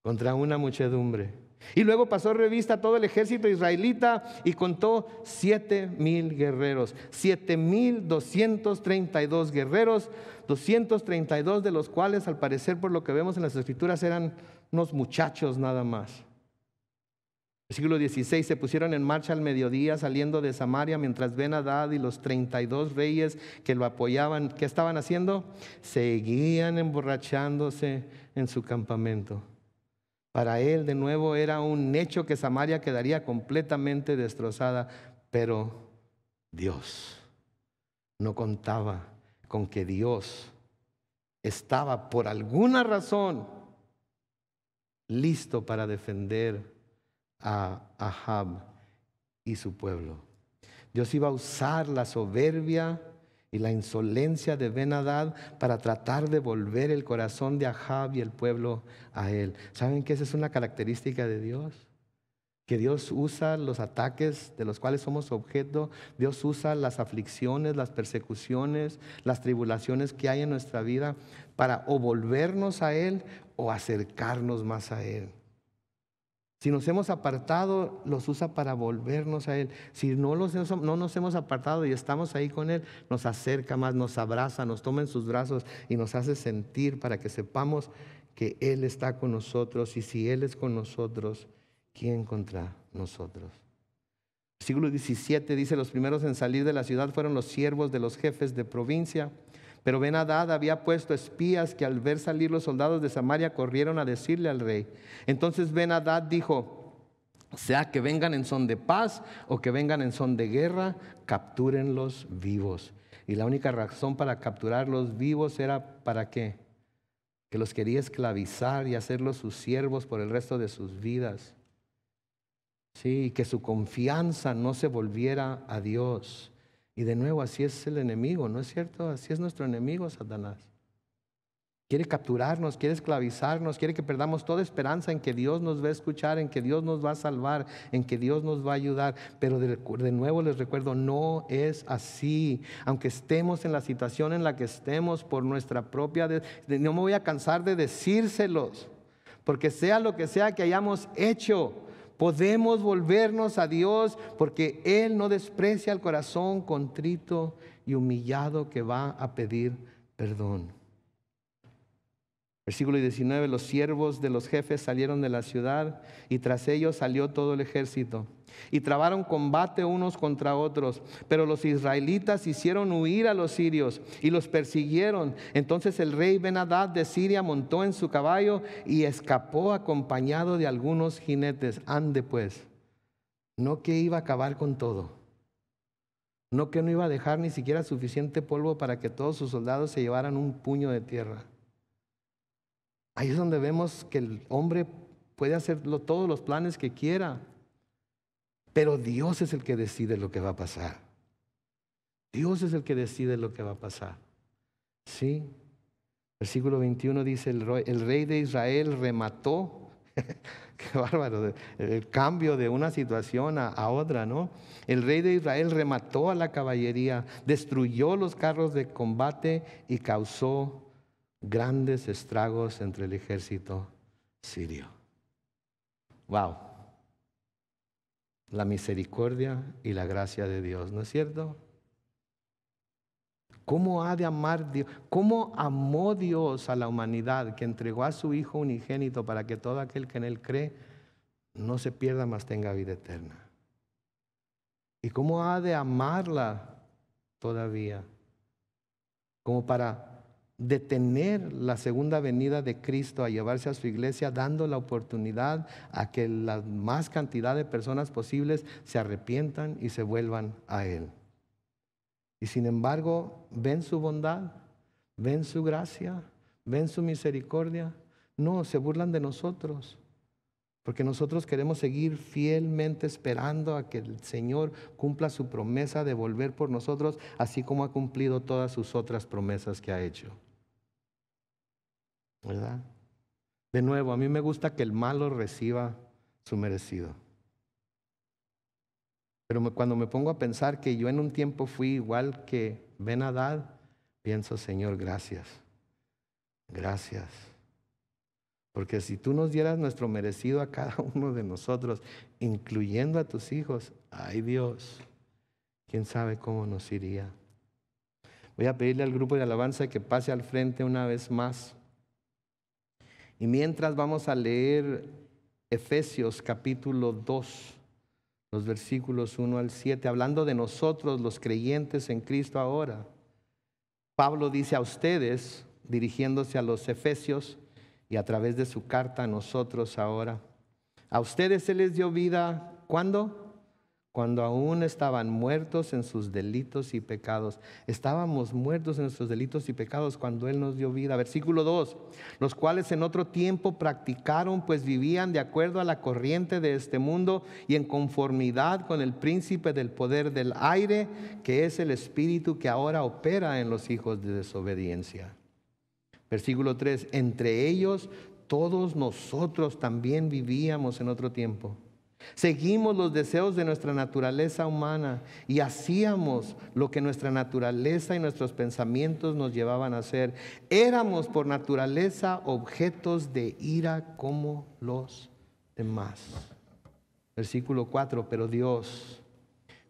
contra una muchedumbre. Y luego pasó revista a todo el ejército israelita y contó 7,000 guerreros, 7,232 guerreros, 232 de los cuales, al parecer, por lo que vemos en las escrituras, eran unos muchachos nada más. Versículo 16: se pusieron en marcha al mediodía saliendo de Samaria, mientras Ben-Hadad y los 32 reyes que lo apoyaban, ¿qué estaban haciendo? Seguían emborrachándose en su campamento. Para él, de nuevo, era un hecho que Samaria quedaría completamente destrozada, pero Dios no contaba con que Dios estaba por alguna razón listo para defender a Ahab y su pueblo. Dios iba a usar la soberbia y la insolencia de Ben-Hadad para tratar de volver el corazón de Ahab y el pueblo a él. ¿Saben que esa es una característica de Dios? Que Dios usa los ataques de los cuales somos objeto. Dios usa las aflicciones, las persecuciones, las tribulaciones que hay en nuestra vida para o volvernos a Él o acercarnos más a Él. Si nos hemos apartado, los usa para volvernos a Él. Si no nos hemos apartado y estamos ahí con Él, nos acerca más, nos abraza, nos toma en sus brazos y nos hace sentir para que sepamos que Él está con nosotros. Y si Él es con nosotros, ¿quién contra nosotros? Versículo 17 dice: los primeros en salir de la ciudad fueron los siervos de los jefes de provincia. Pero Ben-Hadad había puesto espías que al ver salir los soldados de Samaria corrieron a decirle al rey. Entonces Ben-Hadad dijo: sea que vengan en son de paz o que vengan en son de guerra, captúrenlos vivos. Y la única razón para capturarlos vivos era ¿para qué? Que los quería esclavizar y hacerlos sus siervos por el resto de sus vidas. Sí, que su confianza no se volviera a Dios. Y de nuevo, así es el enemigo, ¿no es cierto? Así es nuestro enemigo, Satanás. Quiere capturarnos, quiere esclavizarnos, quiere que perdamos toda esperanza en que Dios nos va a escuchar, en que Dios nos va a salvar, en que Dios nos va a ayudar. Pero de nuevo les recuerdo, no es así. Aunque estemos en la situación en la que estemos por nuestra propia... no me voy a cansar de decírselos, porque sea lo que sea que hayamos hecho, podemos volvernos a Dios, porque Él no desprecia el corazón contrito y humillado que va a pedir perdón. Versículo 19, los siervos de los jefes salieron de la ciudad y tras ellos salió todo el ejército. Y trabaron combate unos contra otros, pero los israelitas hicieron huir a los sirios y los persiguieron. Entonces el rey Ben-Hadad de Siria montó en su caballo y escapó acompañado de algunos jinetes. Ande pues, no que iba a acabar con todo, no que no iba a dejar ni siquiera suficiente polvo para que todos sus soldados se llevaran un puño de tierra. Ahí es donde vemos que el hombre puede hacer todos los planes que quiera, pero Dios es el que decide lo que va a pasar. Dios es el que decide lo que va a pasar. Sí. Versículo 21 dice, el rey de Israel remató. Qué bárbaro, el cambio de una situación a otra, ¿no? El rey de Israel remató a la caballería, destruyó los carros de combate y causó grandes estragos entre el ejército sirio. Wow. La misericordia y la gracia de Dios, ¿no es cierto? ¿Cómo ha de amar Dios? ¿Cómo amó Dios a la humanidad que entregó a su Hijo unigénito para que todo aquel que en Él cree no se pierda, mas tenga vida eterna? ¿Y cómo ha de amarla todavía? Como para detener la segunda venida de Cristo a llevarse a su iglesia, dando la oportunidad a que la más cantidad de personas posibles se arrepientan y se vuelvan a Él. Y sin embargo, ven su bondad, ven su gracia, ven su misericordia. No, se burlan de nosotros, porque nosotros queremos seguir fielmente esperando a que el Señor cumpla su promesa de volver por nosotros, así como ha cumplido todas sus otras promesas que ha hecho. ¿Verdad? De nuevo, a mí me gusta que el malo reciba su merecido. Pero cuando me pongo a pensar que yo en un tiempo fui igual que Ben-Hadad, pienso, Señor, gracias. Gracias. Porque si tú nos dieras nuestro merecido a cada uno de nosotros, incluyendo a tus hijos, ay Dios, quién sabe cómo nos iría. Voy a pedirle al grupo de alabanza que pase al frente una vez más. Y mientras vamos a leer Efesios capítulo 2, los versículos 1 al 7, hablando de nosotros los creyentes en Cristo ahora. Pablo dice a ustedes, dirigiéndose a los efesios y a través de su carta a nosotros ahora, a ustedes se les dio vida, ¿cuándo? Cuando aún estaban muertos en sus delitos y pecados. Estábamos muertos en nuestros delitos y pecados cuando Él nos dio vida. Versículo 2, los cuales en otro tiempo practicaron, pues vivían de acuerdo a la corriente de este mundo y en conformidad con el príncipe del poder del aire, que es el espíritu que ahora opera en los hijos de desobediencia. Versículo 3, entre ellos todos nosotros también vivíamos en otro tiempo. Seguimos los deseos de nuestra naturaleza humana y hacíamos lo que nuestra naturaleza y nuestros pensamientos nos llevaban a hacer. Éramos por naturaleza objetos de ira como los demás. Versículo 4, pero Dios,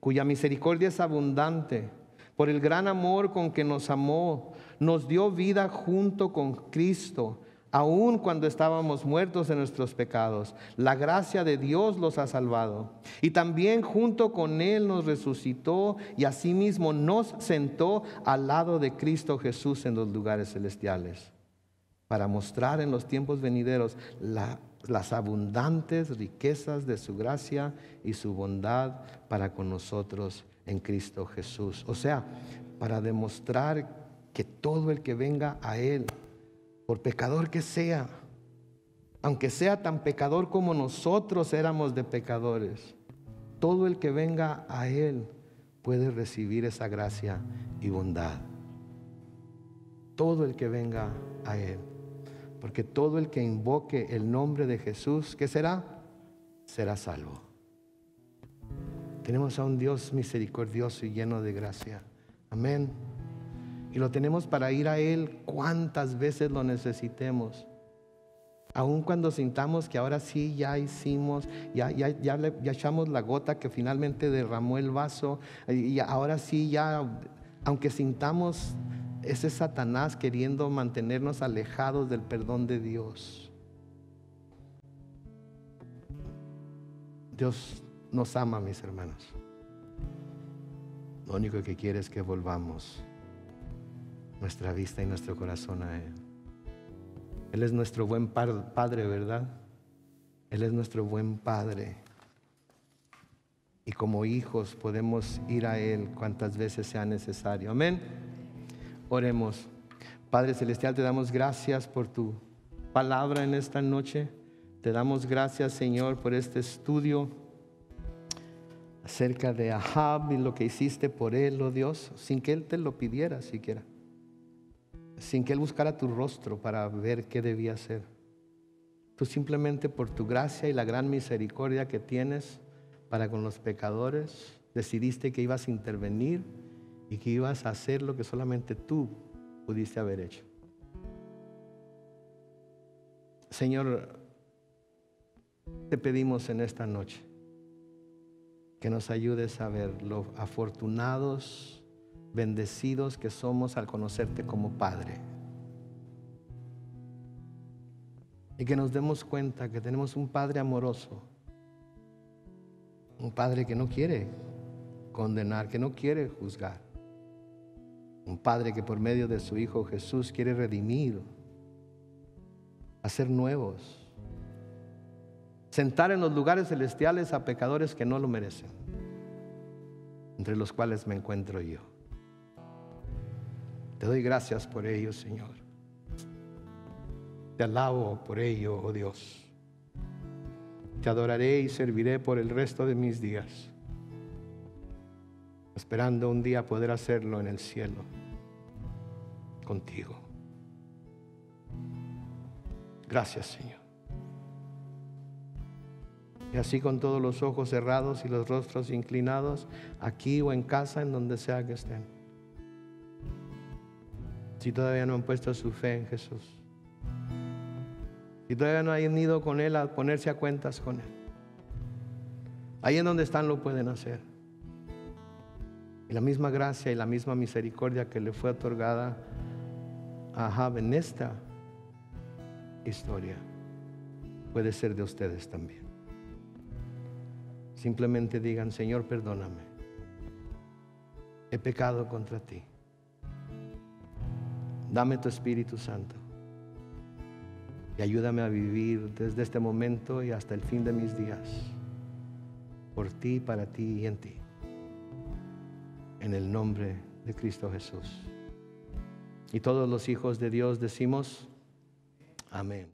cuya misericordia es abundante, por el gran amor con que nos amó, nos dio vida junto con Cristo, aun cuando estábamos muertos en nuestros pecados. La gracia de Dios los ha salvado. Y también junto con Él nos resucitó y asimismo nos sentó al lado de Cristo Jesús en los lugares celestiales, para mostrar en los tiempos venideros las abundantes riquezas de su gracia y su bondad para con nosotros en Cristo Jesús. O sea, para demostrar que todo el que venga a Él, por pecador que sea, aunque sea tan pecador como nosotros éramos de pecadores, todo el que venga a Él puede recibir esa gracia y bondad. Todo el que venga a Él. Porque todo el que invoque el nombre de Jesús, ¿qué será? Será salvo. Tenemos a un Dios misericordioso y lleno de gracia. Amén. Y lo tenemos para ir a Él cuantas veces lo necesitemos. Aun cuando sintamos que ahora sí ya hicimos, ya echamos la gota que finalmente derramó el vaso, y ahora sí ya, aunque sintamos ese Satanás queriendo mantenernos alejados del perdón de Dios. Dios nos ama, mis hermanos. Lo único que quiere es que volvamos nuestra vista y nuestro corazón a Él. Él es nuestro buen Padre, ¿verdad? Él es nuestro buen Padre. Y como hijos podemos ir a Él cuantas veces sea necesario. Amén. Oremos. Padre Celestial, te damos gracias por tu palabra en esta noche. Te damos gracias, Señor, por este estudio acerca de Ahab y lo que hiciste por él, oh Dios, sin que él te lo pidiera siquiera, sin que él buscara tu rostro para ver qué debía hacer. Tú simplemente por tu gracia y la gran misericordia que tienes para con los pecadores, decidiste que ibas a intervenir y que ibas a hacer lo que solamente tú pudiste haber hecho. Señor, te pedimos en esta noche que nos ayudes a ver lo afortunados, bendecidos que somos al conocerte como Padre. Y que nos demos cuenta que tenemos un Padre amoroso, un Padre que no quiere condenar, que no quiere juzgar, un Padre que por medio de su Hijo Jesús quiere redimir, hacer nuevos, sentar en los lugares celestiales a pecadores que no lo merecen, entre los cuales me encuentro yo. Te doy gracias por ello, Señor. Te alabo por ello, oh Dios. Te adoraré y serviré por el resto de mis días, esperando un día poder hacerlo en el cielo contigo. Gracias, Señor. Y así con todos los ojos cerrados y los rostros inclinados, aquí o en casa, en donde sea que estén. Si todavía no han puesto su fe en Jesús, si todavía no han ido con Él a ponerse a cuentas con Él, ahí en donde están lo pueden hacer. Y la misma gracia y la misma misericordia que le fue otorgada a Ahab en esta historia puede ser de ustedes también. Simplemente digan: Señor, perdóname, he pecado contra ti, dame tu Espíritu Santo y ayúdame a vivir desde este momento y hasta el fin de mis días por ti, para ti y en ti, en el nombre de Cristo Jesús. Y todos los hijos de Dios decimos amén.